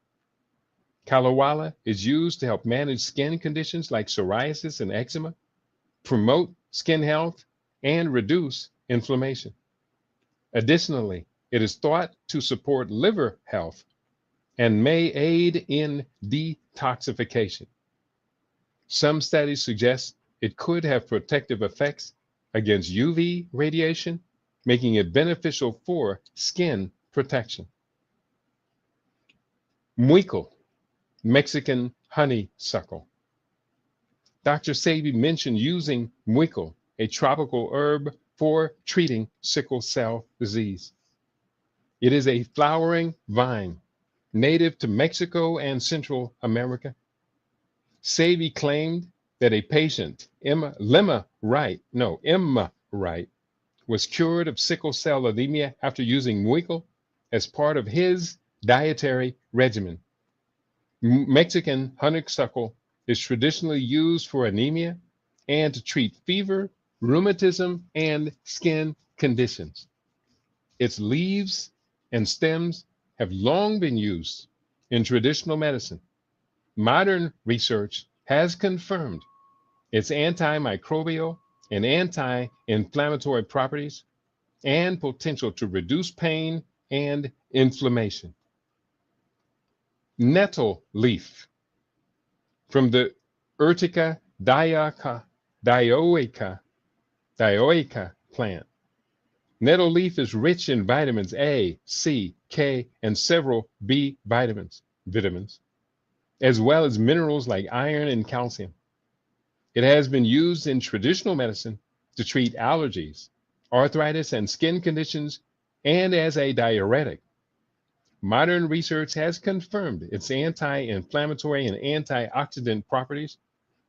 Kalawala is used to help manage skin conditions like psoriasis and eczema, promote skin health, and reduce inflammation. Additionally, it is thought to support liver health and may aid in detoxification. Some studies suggest it could have protective effects against UV radiation, making it beneficial for skin protection. Sickle, Mexican honeysuckle. Dr. Sebi mentioned using sickle, a tropical herb for treating sickle cell disease. It is a flowering vine native to Mexico and Central America. Sebi claimed that a patient, Emma Wright, was cured of sickle cell anemia after using sickle as part of his dietary regimen. Mexican honeysuckle is traditionally used for anemia and to treat fever, rheumatism, and skin conditions. Its leaves and stems have long been used in traditional medicine. Modern research has confirmed its antimicrobial and anti-inflammatory properties and potential to reduce pain and inflammation. Nettle leaf from the Urtica dioica plant. Nettle leaf is rich in vitamins A, C, K, and several B vitamins, as well as minerals like iron and calcium. It has been used in traditional medicine to treat allergies, arthritis, and skin conditions, and as a diuretic. Modern research has confirmed its anti-inflammatory and antioxidant properties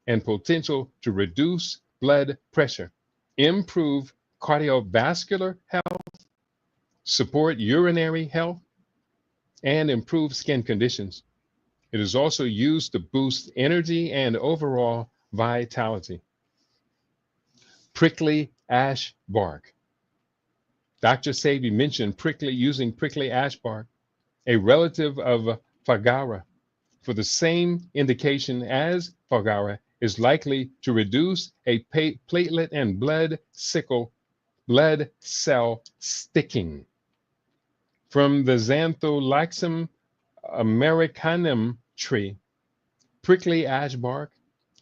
and potential to reduce blood pressure, improve cardiovascular health, support urinary health, and improve skin conditions. It is also used to boost energy and overall vitality. Prickly ash bark. Dr. Sebi mentioned using prickly ash bark, a relative of Fagara, for the same indication as Fagara, is likely to reduce a platelet and blood cell sticking. From the Xantholaxum americanum tree, prickly ash bark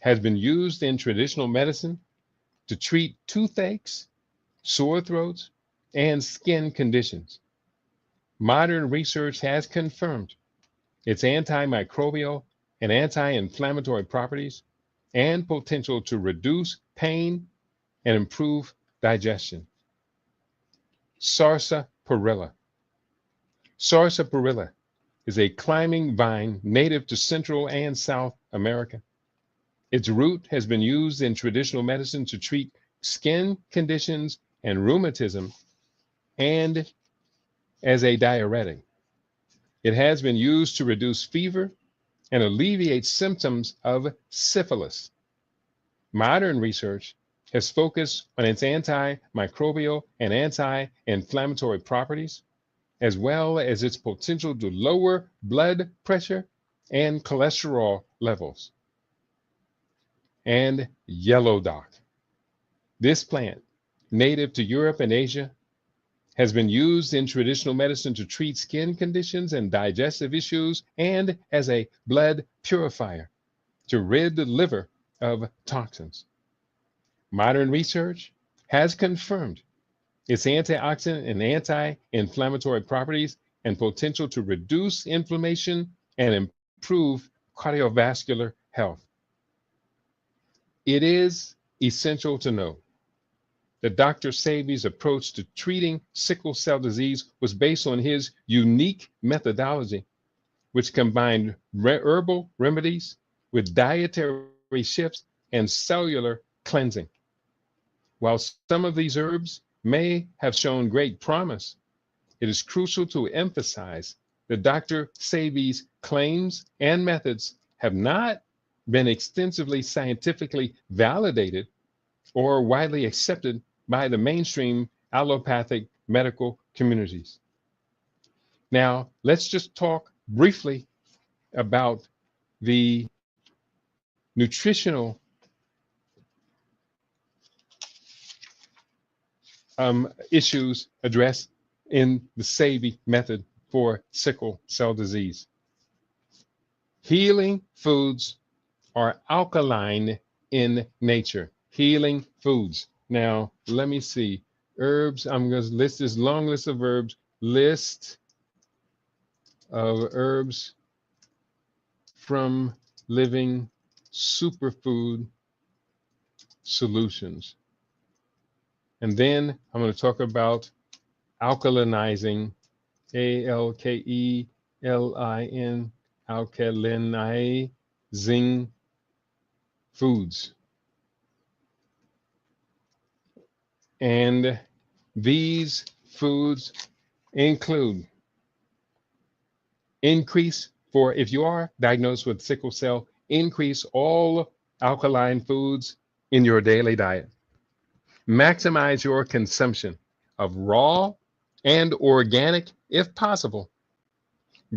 has been used in traditional medicine to treat toothaches, sore throats, and skin conditions. Modern research has confirmed its antimicrobial and anti-inflammatory properties and potential to reduce pain and improve digestion. Sarsaparilla. Sarsaparilla is a climbing vine native to Central and South America. Its root has been used in traditional medicine to treat skin conditions and rheumatism and as a diuretic. It has been used to reduce fever and alleviate symptoms of syphilis. Modern research has focused on its antimicrobial and anti-inflammatory properties, as well as its potential to lower blood pressure and cholesterol levels. And yellow dock. This plant, native to Europe and Asia, has been used in traditional medicine to treat skin conditions and digestive issues and as a blood purifier to rid the liver of toxins. Modern research has confirmed its antioxidant and anti-inflammatory properties and potential to reduce inflammation and improve cardiovascular health. It is essential to know that Dr. Sebi's approach to treating sickle cell disease was based on his unique methodology, which combined herbal remedies with dietary shifts and cellular cleansing. While some of these herbs may have shown great promise, it is crucial to emphasize that Dr. Sebi's claims and methods have not been extensively scientifically validated or widely accepted by the mainstream allopathic medical communities. Now, let's just talk briefly about the nutritional issues addressed in the Sebi method for sickle cell disease. Healing foods are alkaline in nature. Healing foods. Now, let me see. Herbs, I'm going to list this long list of herbs. List of herbs from living superfood solutions. And then I'm going to talk about alkalinizing, A-L-K-E-L-I-N, alkalinizing foods. And these foods include increase for, if you are diagnosed with sickle cell, increase all alkaline foods in your daily diet. Maximize your consumption of raw and organic, if possible,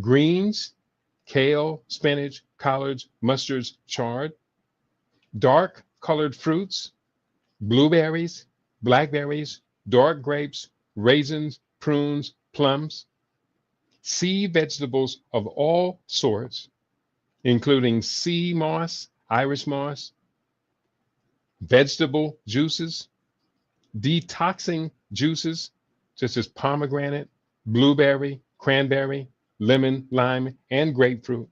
greens, kale, spinach, collards, mustards, chard, dark colored fruits, blueberries, blackberries, dark grapes, raisins, prunes, plums, sea vegetables of all sorts, including sea moss, Irish moss, vegetable juices, detoxing juices such as pomegranate, blueberry, cranberry, lemon, lime, and grapefruit,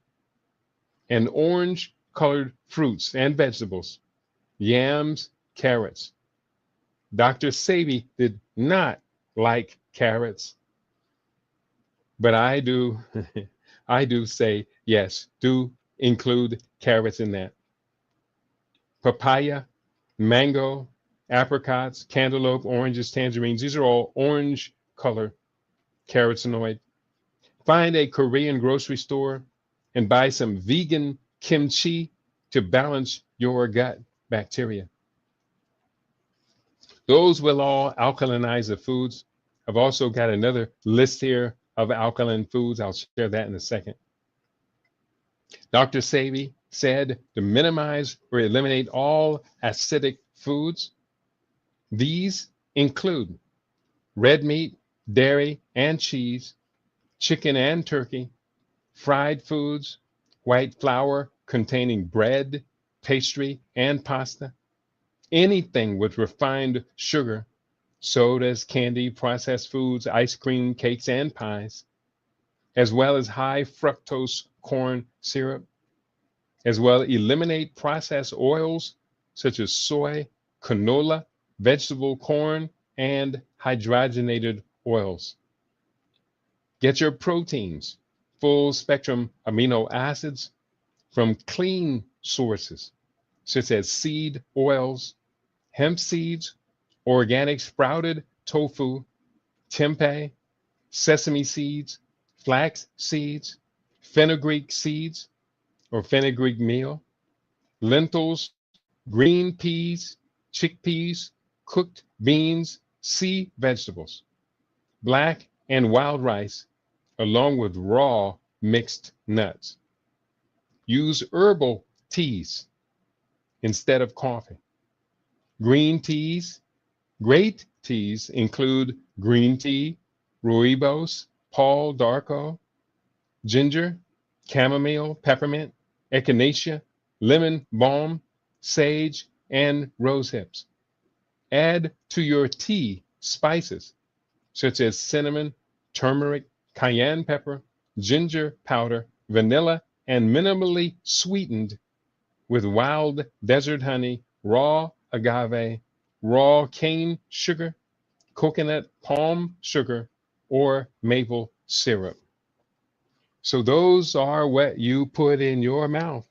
and orange colored fruits and vegetables, yams, carrots. Dr. Sebi did not like carrots, but I do, I do say, yes, do include carrots in that. Papaya, mango, apricots, cantaloupe, oranges, tangerines. These are all orange color carotenoid. Find a Korean grocery store and buy some vegan kimchi to balance your gut bacteria. Those will all alkalinize the foods. I've also got another list here of alkaline foods. I'll share that in a second. Dr. Sebi said to minimize or eliminate all acidic foods. These include red meat, dairy and cheese, chicken and turkey, fried foods, white flour containing bread, pastry, and pasta, anything with refined sugar, sodas, candy, processed foods, ice cream, cakes, and pies, as well as high fructose corn syrup, as well eliminate processed oils such as soy, canola, vegetable corn, and hydrogenated oils. Get your proteins, full spectrum amino acids from clean sources, such as seed oils, hemp seeds, organic sprouted tofu, tempeh, sesame seeds, flax seeds, fenugreek seeds or fenugreek meal, lentils, green peas, chickpeas, cooked beans, sea vegetables, black and wild rice, along with raw mixed nuts. Use herbal teas instead of coffee. Green teas, great teas include green tea, rooibos, Paul d'Arco, ginger, chamomile, peppermint, echinacea, lemon balm, sage, and rose hips. Add to your tea spices such as cinnamon, turmeric, cayenne pepper, ginger powder, vanilla, and minimally sweetened with wild desert honey, raw agave, raw cane sugar, coconut palm sugar, or maple syrup. So those are what you put in your mouth.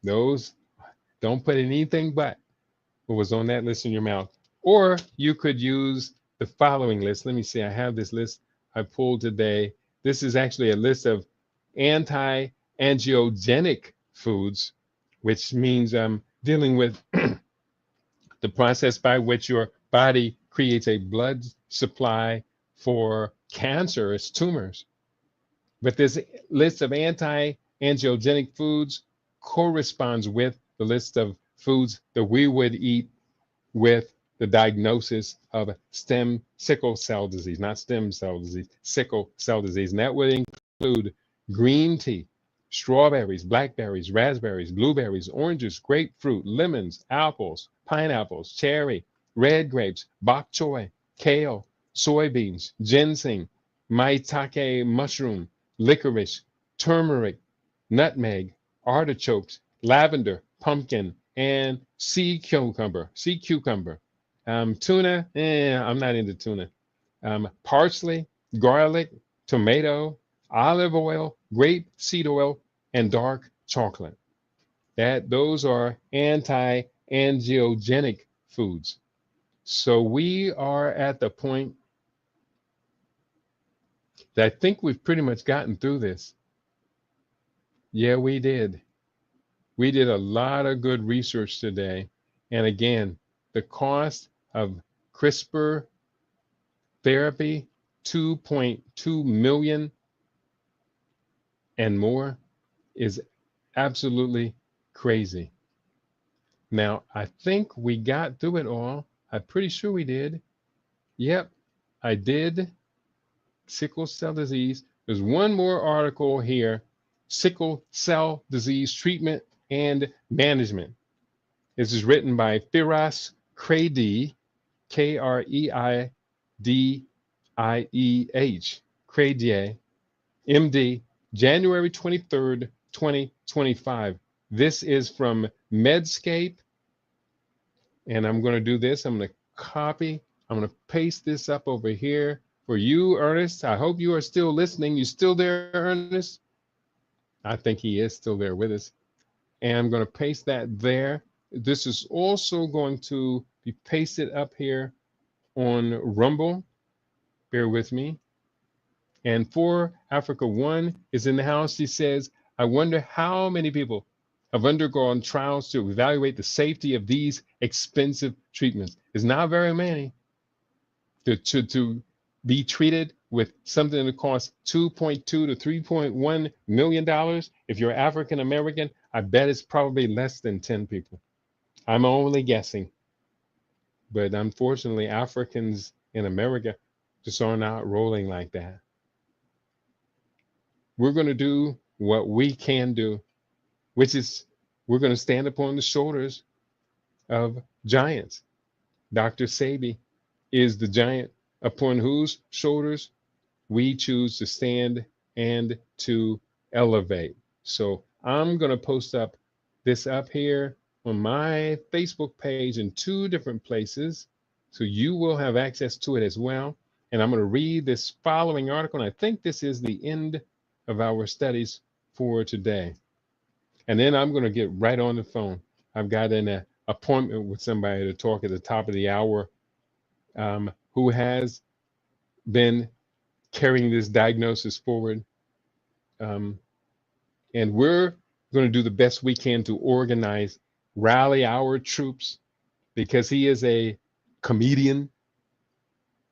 Those, don't put anything but what was on that list in your mouth. Or you could use the following list. Let me see, I have this list I pulled today. This is actually a list of anti-angiogenic foods, which means I'm dealing with the process by which your body creates a blood supply for cancerous tumors. But this list of anti-angiogenic foods corresponds with the list of foods that we would eat with the diagnosis of sickle cell disease, not stem cell disease, sickle cell disease. And that would include green tea, strawberries, blackberries, raspberries, blueberries, oranges, grapefruit, lemons, apples, pineapples, cherry, red grapes, bok choy, kale, soybeans, ginseng, maitake mushroom, licorice, turmeric, nutmeg, artichokes, lavender, pumpkin, and sea cucumber, tuna. I'm not into tuna. Parsley, garlic, tomato, olive oil, grape seed oil, and dark chocolate. Those are anti-angiogenic foods. So we are at the point that I think we've pretty much gotten through this. Yeah, we did. We did a lot of good research today. And again, the cost of CRISPR therapy, 2.2 million and more, is absolutely crazy. Now, I think we got through it all. I'm pretty sure we did. Yep, I did. Sickle cell disease. There's one more article here, sickle cell disease treatment and management. This is written by Firas Kredieh, Kreidieh, Kredieh, MD, January 23rd, 2025. This is from Medscape. And I'm going to do this. I'm going to copy. I'm going to paste this up over here for you, Ernest. I hope you are still listening. You still there, Ernest? I think he is still there with us. And I'm going to paste that there. This is also going to be pasted up here on Rumble. Bear with me. And for Africa One is in the house. He says, I wonder how many people have undergone trials to evaluate the safety of these expensive treatments. It's not very many. To be treated with something that costs $2.2 to $3.1 million. If you're African American, I bet it's probably less than 10 people. I'm only guessing. But unfortunately, Africans in America just are not rolling like that. We're going to do what we can do, which is we're going to stand upon the shoulders of giants. Dr. Sebi is the giant upon whose shoulders we choose to stand and to elevate. So I'm going to post up this up here on my Facebook page in two different places. So you will have access to it as well. And I'm going to read this following article. And I think this is the end of our studies for today. And then I'm going to get right on the phone. I've got an appointment with somebody to talk at the top of the hour who has been carrying this diagnosis forward. And we're going to do the best we can to organize, rally our troops, because he is a comedian.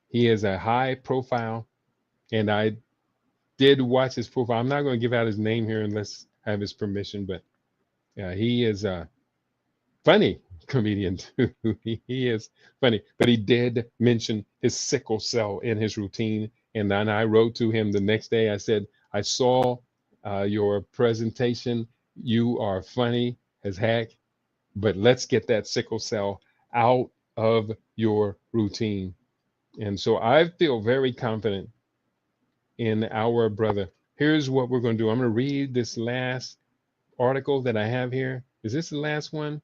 He is a high profile. And I did watch his profile. I'm not going to give out his name here unless I have his permission, but he is a funny comedian too. He is funny, but he did mention his sickle cell in his routine. And then I wrote to him the next day. I said, I saw your presentation. You are funny as heck, but let's get that sickle cell out of your routine. And so I feel very confident in our brother. Here's what we're going to do. I'm going to read this last article that I have here. Is this the last one?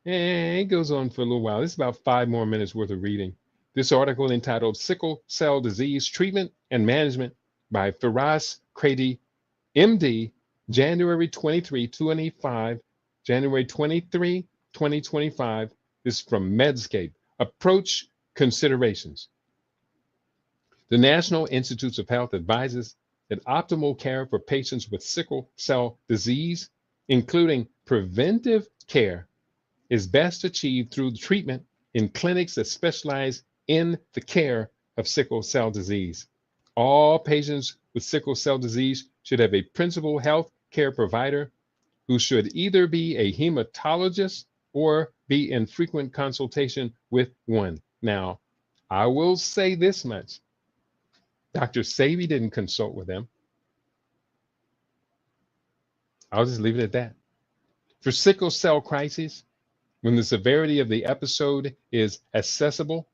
And it goes on for a little while. It's about 5 more minutes worth of reading. This article entitled Sickle Cell Disease Treatment and Management by Firas Crady, MD, January 23, 2025, January 23, 2025. This is from Medscape. Approach considerations. The National Institutes of Health advises that optimal care for patients with sickle cell disease, including preventive care, is best achieved through treatment in clinics that specialize in the care of sickle cell disease. All patients with sickle cell disease should have a principal health care provider who should either be a hematologist or be in frequent consultation with one. Now, I will say this much. Dr. Sabi didn't consult with them. I'll just leave it at that. For sickle cell crises, when the severity of the episode is accessible,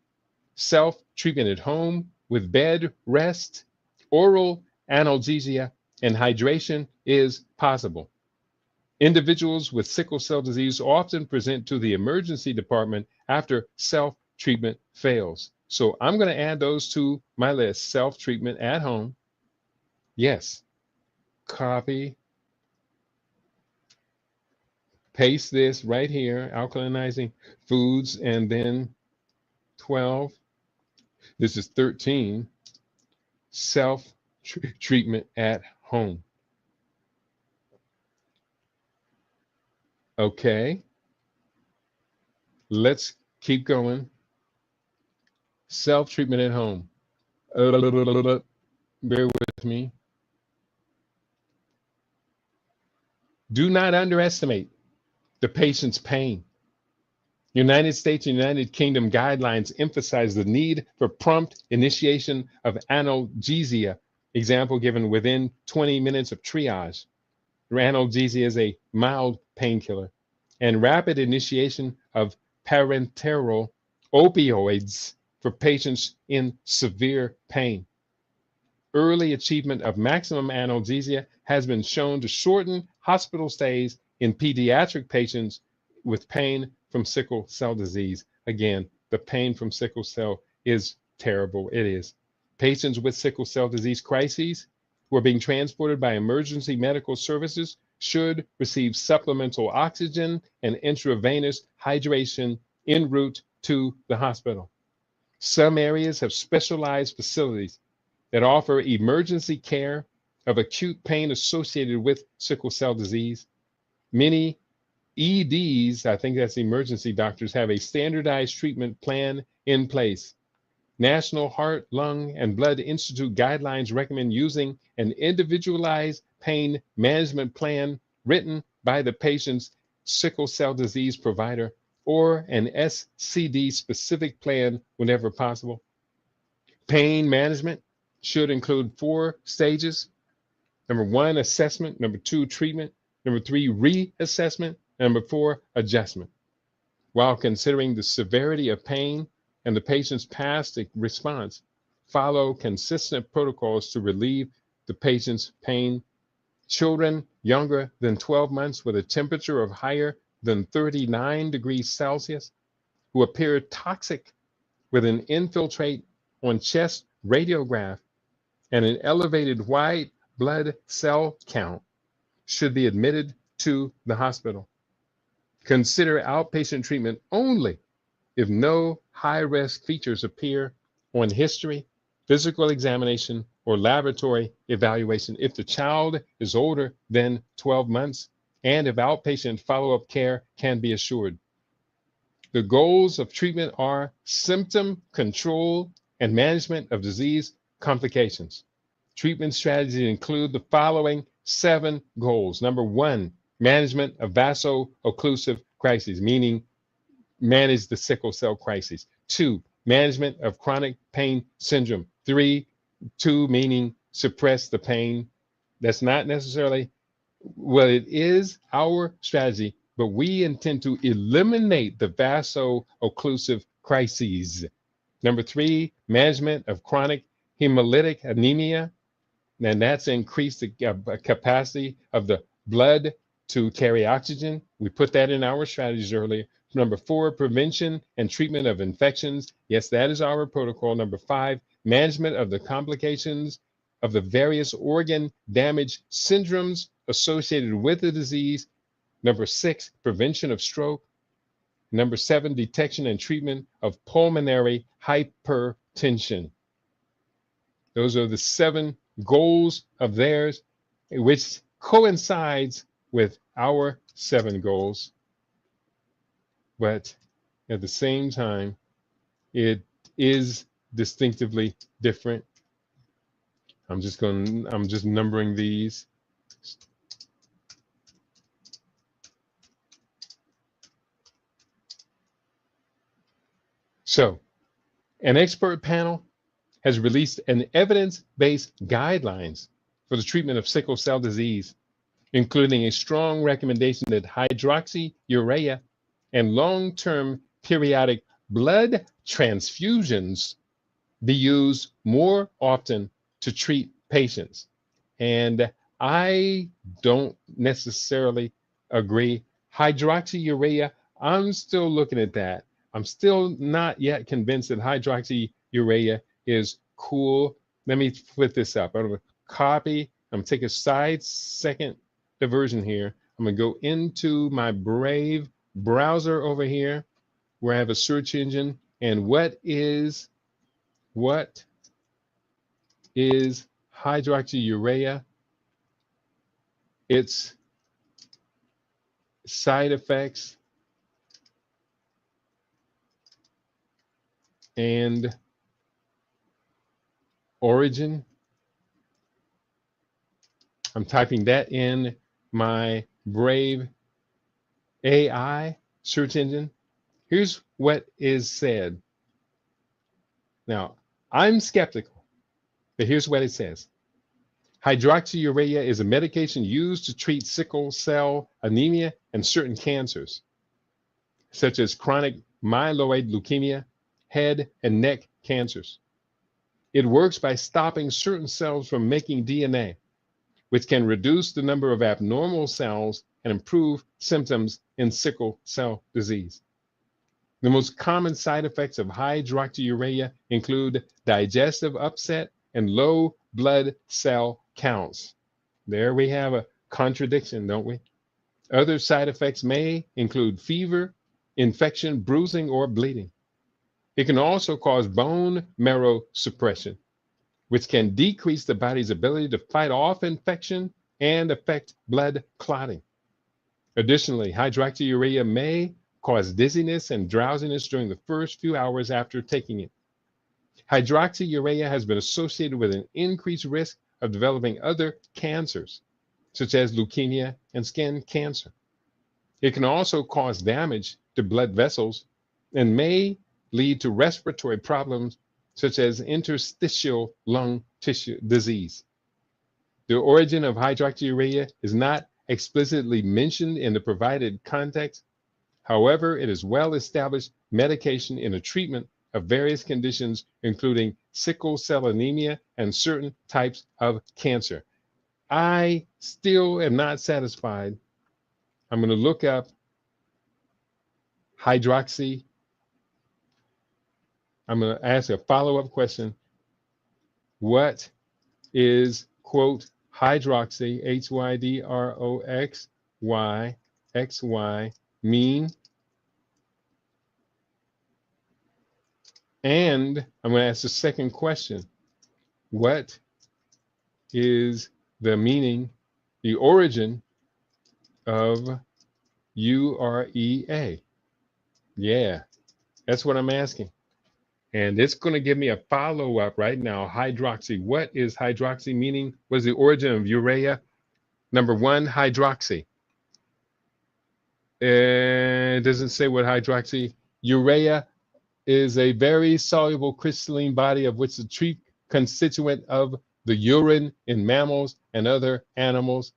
self-treatment at home with bed rest, oral analgesia, and hydration is possible. Individuals with sickle cell disease often present to the emergency department after self-treatment fails. So I'm going to add those to my list. Self-treatment at home. Yes. Copy. Paste this right here, alkalinizing foods, and then 12. This is 13. Self-treatment at home. Okay. Let's keep going. Self-treatment at home. Bear with me. Do not underestimate the patient's pain. United States and United Kingdom guidelines emphasize the need for prompt initiation of analgesia, example given within 20 minutes of triage. Analgesia is a mild painkiller, and rapid initiation of parenteral opioids for patients in severe pain. Early achievement of maximum analgesia has been shown to shorten hospital stays in pediatric patients with pain from sickle cell disease. Again, the pain from sickle cell is terrible. It is. Patients with sickle cell disease crises who are being transported by emergency medical services should receive supplemental oxygen and intravenous hydration en route to the hospital. Some areas have specialized facilities that offer emergency care of acute pain associated with sickle cell disease. Many EDs, I think that's emergency doctors, have a standardized treatment plan in place. National Heart, Lung, and Blood Institute guidelines recommend using an individualized pain management plan written by the patient's sickle cell disease provider or an SCD specific plan whenever possible. Pain management should include 4 stages. Number 1, assessment. Number 2, treatment. Number 3, reassessment. Number 4, adjustment. While considering the severity of pain and the patient's past response, follow consistent protocols to relieve the patient's pain. Children younger than 12 months with a temperature of higher than 39 degrees Celsius who appear toxic with an infiltrate on chest radiograph and an elevated white blood cell count should be admitted to the hospital. Consider outpatient treatment only if no high-risk features appear on history, physical examination, or laboratory evaluation if the child is older than 12 months and if outpatient follow-up care can be assured. The goals of treatment are symptom control and management of disease complications. Treatment strategies include the following 7 goals. Number 1, management of vaso-occlusive crises, meaning manage the sickle cell crisis. 2, management of chronic pain syndrome. 2, meaning suppress the pain. That's not necessarily, well, it is our strategy, but we intend to eliminate the vaso-occlusive crises. Number 3, management of chronic hemolytic anemia, and that's increased the capacity of the blood to carry oxygen. We put that in our strategies earlier. Number 4, prevention and treatment of infections. Yes, that is our protocol. Number 5, management of the complications of the various organ damage syndromes associated with the disease. Number 6, prevention of stroke. Number 7, detection and treatment of pulmonary hypertension. Those are the 7 goals of theirs, which coincides with our 7 goals. But at the same time, it is distinctively different. I'm just numbering these. So, an expert panel has released an evidence-based guidelines for the treatment of sickle cell disease, including a strong recommendation that hydroxyurea and long-term periodic blood transfusions be used more often to treat patients. And I don't necessarily agree. Hydroxyurea, I'm still looking at that. I'm still not yet convinced that hydroxyurea is cool. Let me flip this up. I'm going to copy. I'm going to take a second diversion here. I'm going to go into my Brave browser over here where I have a search engine. And what is hydroxyurea? Its side effects and origin. I'm typing that in my Brave AI search engine. Here's what is said. Now, I'm skeptical, but here's what it says. Hydroxyurea is a medication used to treat sickle cell anemia and certain cancers, such as chronic myeloid leukemia, head and neck cancers. It works by stopping certain cells from making DNA, which can reduce the number of abnormal cells and improve symptoms in sickle cell disease. The most common side effects of hydroxyurea include digestive upset and low blood cell counts. There we have a contradiction, don't we? Other side effects may include fever, infection, bruising, or bleeding. It can also cause bone marrow suppression, which can decrease the body's ability to fight off infection and affect blood clotting. Additionally, hydroxyurea may cause dizziness and drowsiness during the first few hours after taking it. Hydroxyurea has been associated with an increased risk of developing other cancers, such as leukemia and skin cancer. It can also cause damage to blood vessels and may lead to respiratory problems such as interstitial lung tissue disease. The origin of hydroxyurea is not explicitly mentioned in the provided context. However, it is well-established medication in the treatment of various conditions, including sickle cell anemia and certain types of cancer. I still am not satisfied. I'm going to look up hydroxy. I'm going to ask a follow-up question. What is, quote, hydroxy, H-Y-D-R-O-X-Y, mean? And I'm going to ask the second question. What is the meaning, the origin of urea? Yeah, that's what I'm asking. And it's going to give me a follow-up right now. Hydroxy. What is hydroxy meaning? What is the origin of urea? Number 1, hydroxy. It doesn't say what hydroxy. Urea is a very soluble crystalline body of which the chief constituent of the urine in mammals and other animals.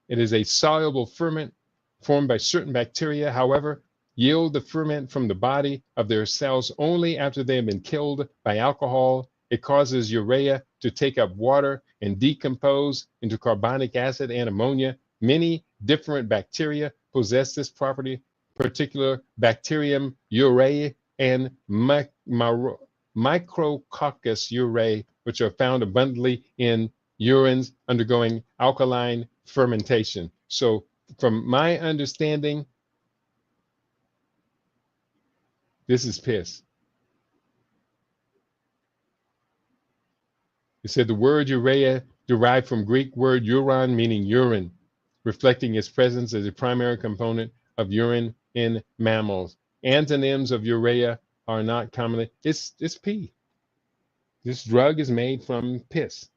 It is a soluble ferment formed by certain bacteria. However, yield the ferment from the body of their cells only after they have been killed by alcohol. It causes urea to take up water and decompose into carbonic acid and ammonia. Many different bacteria possess this property, particular bacterium urae and micrococcus urae, which are found abundantly in urines undergoing alkaline fermentation. So from my understanding, this is piss. It said the word urea derived from Greek word uron, meaning urine, reflecting its presence as a primary component of urine in mammals. Antonyms of urea are not commonly, it's pee. This drug is made from piss.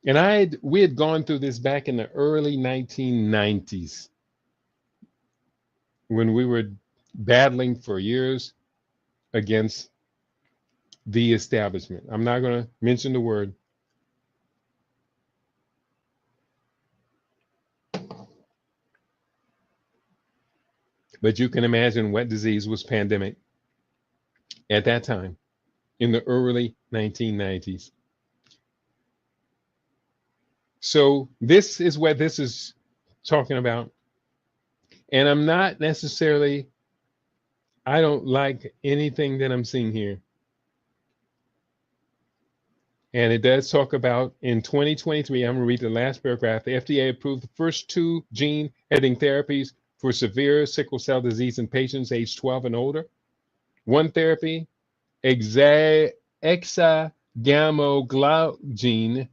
And we had gone through this back in the early 1990s when we were battling for years against the establishment. I'm not going to mention the word. But you can imagine what disease was pandemic at that time in the early 1990s. So this is what this is talking about. And I'm not necessarily, I don't like anything that I'm seeing here. And it does talk about in 2023, I'm going to read the last paragraph. The FDA approved the first 2 gene editing therapies for severe sickle cell disease in patients aged 12 and older. One therapy, hexagamoglycine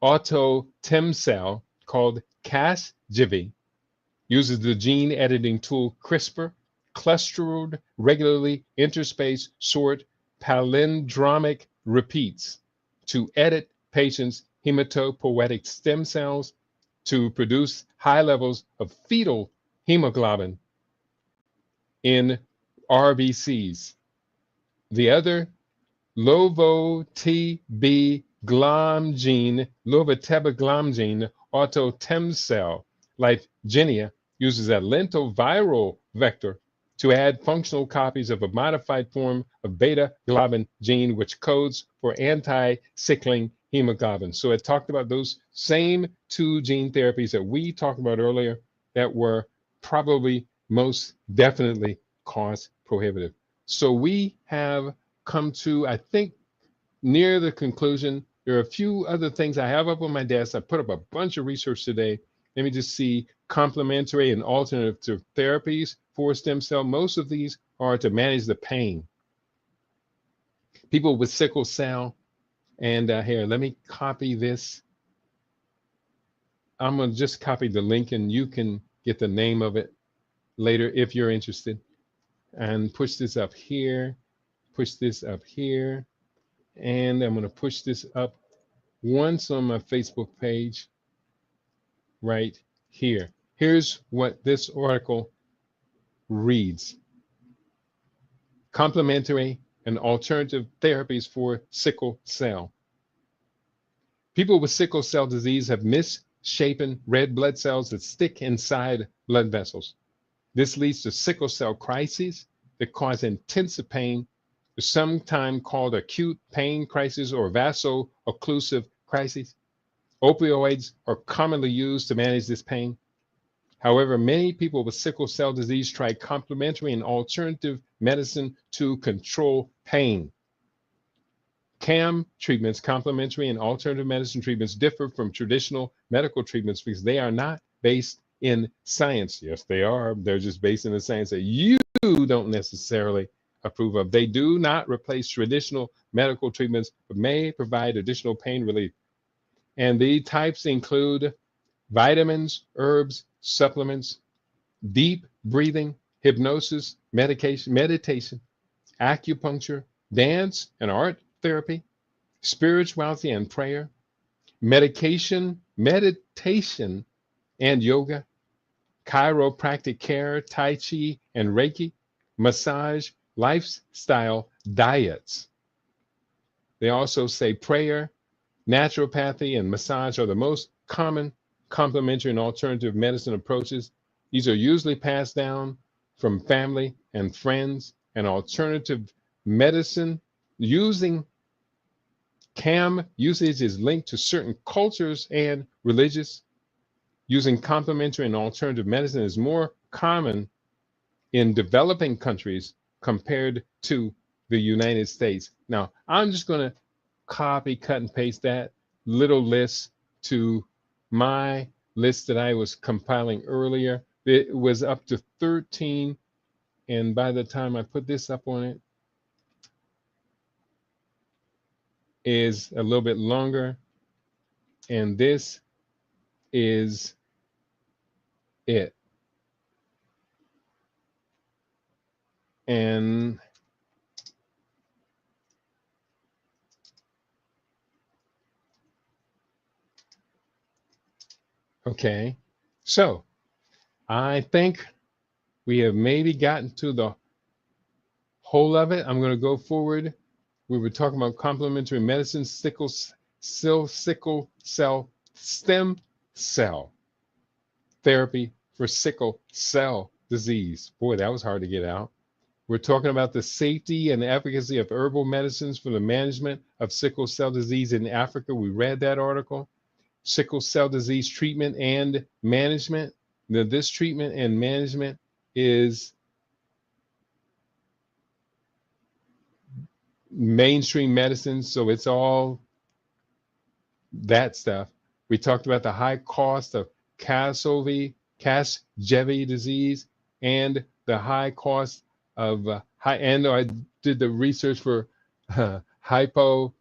autotemcel, called Casgevy, uses the gene editing tool CRISPR, clustered regularly interspaced sort palindromic repeats, to edit patients' hematopoietic stem cells to produce high levels of fetal hemoglobin in RBCs. The other, lovotebaglomgene autotemcel, Lyfgenia, uses a lentiviral vector to add functional copies of a modified form of beta globin gene, which codes for anti-sickling hemoglobin. So it talked about those same 2 gene therapies that we talked about earlier that were probably most definitely cost prohibitive. So we have come to, I think, near the conclusion. There are a few other things I have up on my desk. I put up a bunch of research today. Let me just see complementary and alternative therapies for stem cell. Most of these are to manage the pain. People with sickle cell, and here, let me copy this. I'm going to just copy the link and you can get the name of it later if you're interested. And push this up here, push this up here. And I'm going to push this up once on my Facebook page right here. Here's what this article reads. Complementary and alternative therapies for sickle cell. People with sickle cell disease have misshapen red blood cells that stick inside blood vessels. This leads to sickle cell crises that cause intensive pain, sometimes called acute pain crisis or vaso-occlusive crises. Opioids are commonly used to manage this pain. However, many people with sickle cell disease try complementary and alternative medicine to control pain. CAM treatments, complementary and alternative medicine treatments, differ from traditional medical treatments because they are not based in science. Yes, they are. They're just based in the science that you don't necessarily approve of. They do not replace traditional medical treatments, but may provide additional pain relief. And the types include vitamins, herbs, supplements, deep breathing, hypnosis, meditation, acupuncture, dance and art therapy, spirituality and prayer, meditation and yoga, chiropractic care, Tai Chi and Reiki, massage, lifestyle, diets. They also say prayer, naturopathy, and massage are the most common complementary and alternative medicine approaches. These are usually passed down from family and friends, and alternative medicine using CAM usage is linked to certain cultures and religions. Using complementary and alternative medicine is more common in developing countries compared to the United States. Now, I'm just going to copy, cut, and paste that little list to my list that I was compiling earlier. It was up to 13, and by the time I put this up on it, is a little bit longer, and this is it. And okay, so I think we have maybe gotten to the whole of it. I'm going to go forward. We were talking about complementary medicine, sickle cell stem cell therapy for sickle cell disease. Boy, that was hard to get out. We're talking about the safety and efficacy of herbal medicines for the management of sickle cell disease in Africa. We read that article. Sickle cell disease treatment and management. Now, this treatment and management is mainstream medicine, so it's all that stuff. We talked about the high cost of Casgevy disease and the high cost of and I did the research for hypo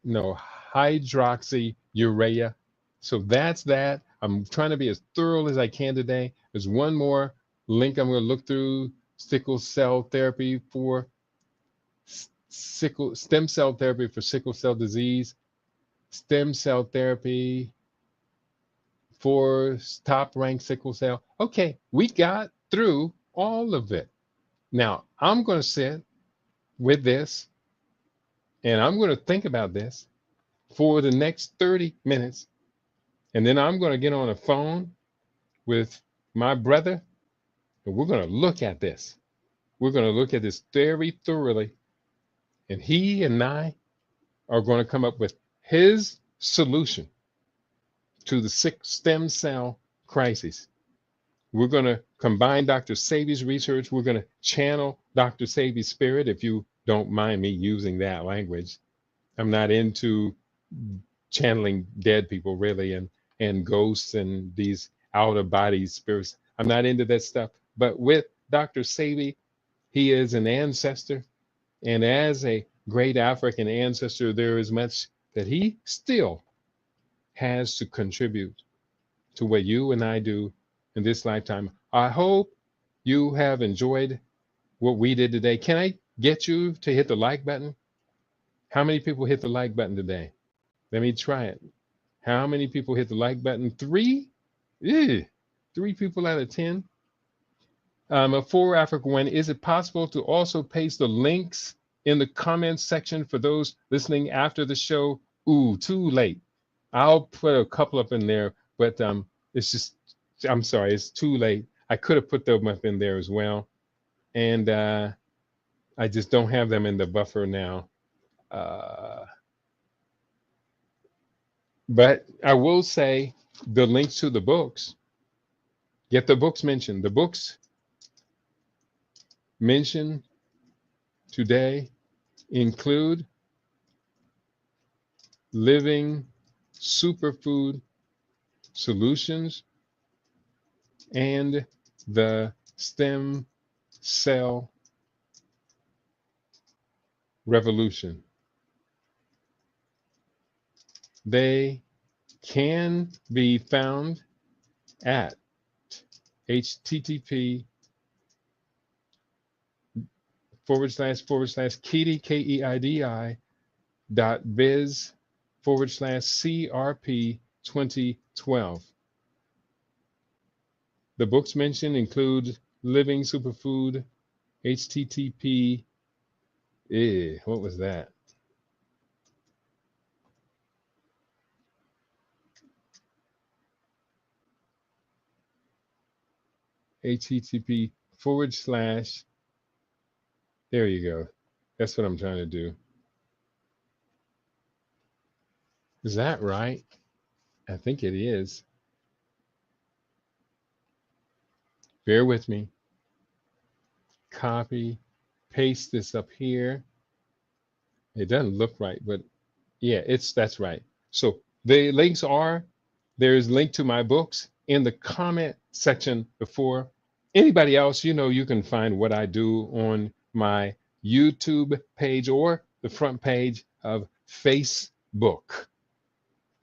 no hydroxyurea. So that's that. I'm trying to be as thorough as I can today. There's one more link I'm going to look through: sickle cell therapy for stem cell therapy for sickle cell disease, stem cell therapy for top ranked sickle cell. Okay, we got through all of it. Now I'm going to sit with this and I'm going to think about this for the next 30 minutes. And then I'm going to get on a phone with my brother and we're going to look at this. We're going to look at this very thoroughly. And he and I are going to come up with his solution to the stem cell crisis. We're going to combine Dr. Sabi's research. We're going to channel Dr. Sabi's spirit, if you don't mind me using that language. I'm not into channeling dead people, really, and ghosts and these out-of-body spirits. I'm not into that stuff. But with Dr. Sabi, he is an ancestor. And as a great African ancestor, there is much that he still has to contribute to what you and I do in this lifetime. I hope you have enjoyed what we did today. Can I get you to hit the like button? How many people hit the like button today? Let me try it. How many people hit the like button? 3? Ew, 3 people out of 10. For Africa One, is it possible to also paste the links in the comments section for those listening after the show? Ooh, too late. I'll put a couple up in there, but it's just, I'm sorry, it's too late. I could have put them up in there as well. And I just don't have them in the buffer now. But I will say the links to the books, get the books mentioned. The books mentioned today include Living Superfood Solutions and the Stem Cell Revolution. They can be found at http://keidi.biz/CRP2012. The books mentioned include Living Superfood, http, what was that? http:// there you go. That's what I'm trying to do. Is that right? I think it is. Bear with me. copy, paste this up here. It doesn't look right, but yeah, that's right. So the links are, there's link to my books in the comment section before. Anybody else, you can find what I do on my YouTube page or the front page of Facebook.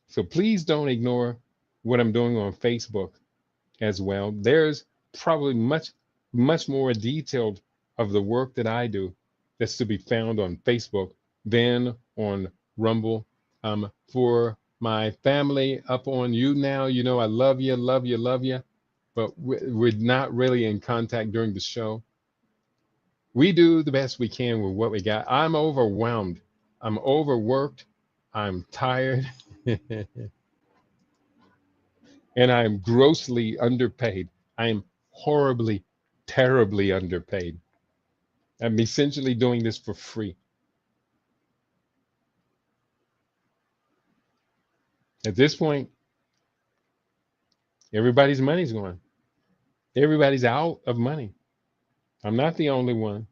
So please don't ignore what I'm doing on Facebook as well. There's probably much more detailed of the work that I do that's to be found on Facebook than on Rumble. For my family up on you now, I love you, love you, love you, but we're not really in contact during the show. We do the best we can with what we got. I'm overwhelmed. I'm overworked. I'm tired. And I'm grossly underpaid. I'm horribly, terribly underpaid. I'm essentially doing this for free. At this point, everybody's money's gone. Everybody's out of money. I'm not the only one.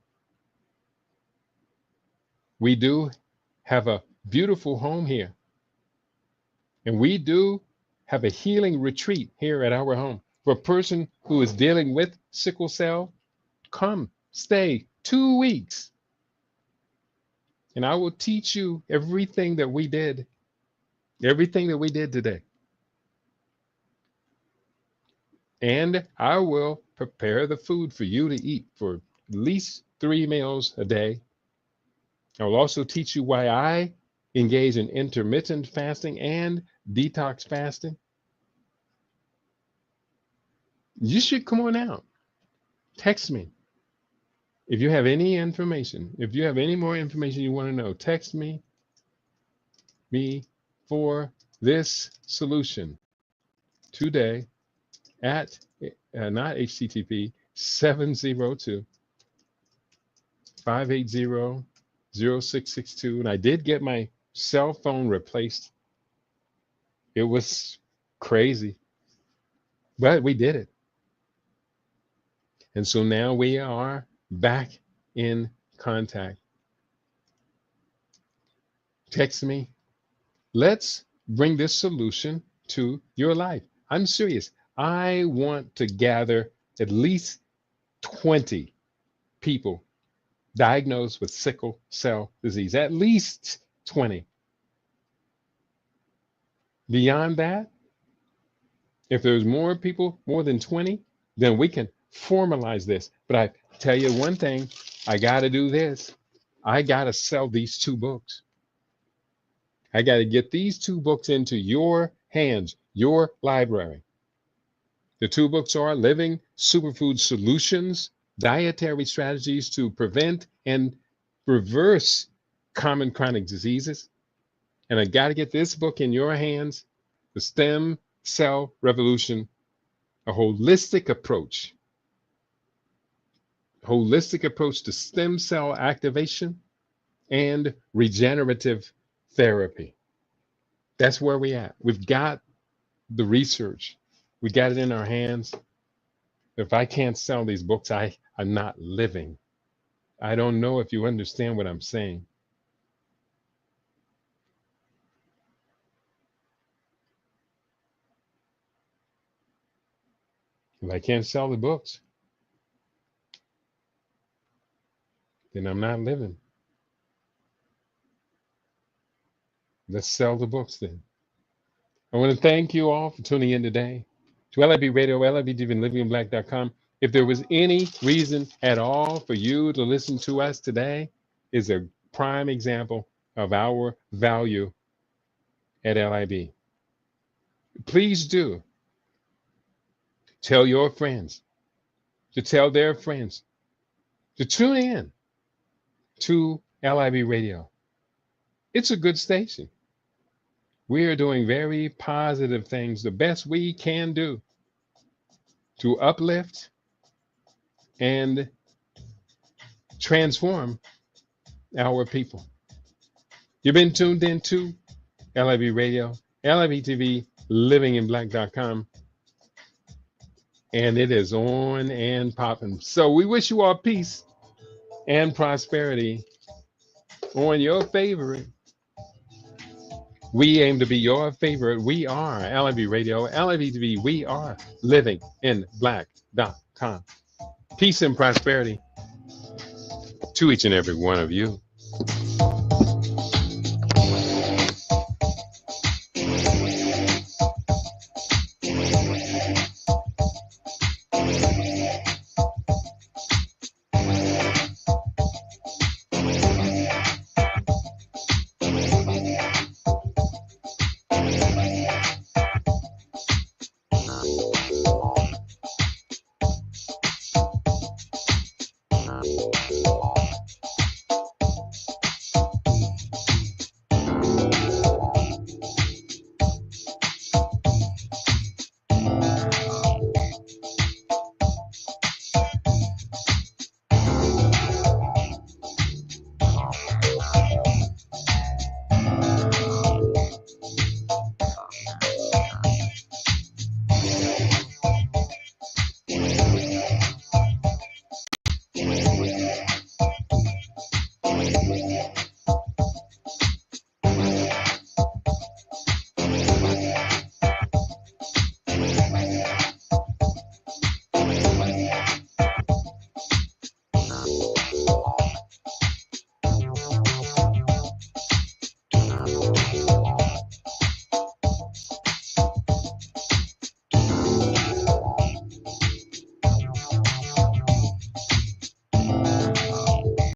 We do have a beautiful home here. And we do have a healing retreat here at our home. For a person who is dealing with sickle cell, come, stay 2 weeks. And I will teach you everything that we did today. And I will prepare the food for you to eat for at least 3 meals a day. I will also teach you why I engage in intermittent fasting and detox fasting. You should come on out. Text me. If you have any information, if you have any more information you want to know, text me for this solution today at not HTTP 702-580-0662. And I did get my cell phone replaced. It was crazy, but we did it. And so now we are back in contact. Text me. Let's bring this solution to your life. I'm serious. I want to gather at least 20 people diagnosed with sickle cell disease, at least 20. Beyond that, if there's more people, more than 20, then we can formalize this. But I tell you one thing, I got to do this. I got to sell these 2 books. I got to get these 2 books into your hands, your library. The 2 books are Living Superfood Solutions, Dietary Strategies to Prevent and Reverse Common Chronic Diseases. And I got to get this book in your hands, The Stem Cell Revolution, a holistic approach to stem cell activation and regenerative therapy. That's where we at. We've got the research. We got it in our hands. If I can't sell these books, I'm not living. I don't know if you understand what I'm saying. If I can't sell the books, then I'm not living. Let's sell the books then. I want to thank you all for tuning in today to LIB Radio, LIBTVandLivingInBlack.com. If there was any reason at all for you to listen to us today, is a prime example of our value at LIB. Please do tell your friends to tell their friends to tune in to LIB Radio. It's a good station. We are doing very positive things, the best we can do to uplift and transform our people. You've been tuned in to LIB Radio, LIB TV, LivingInBlack.com, and it is on and popping. So we wish you all peace. and prosperity on your favorite. We aim to be your favorite. We are LIV Radio, LIV TV. We are living in black.com. Peace and prosperity to each and every one of you.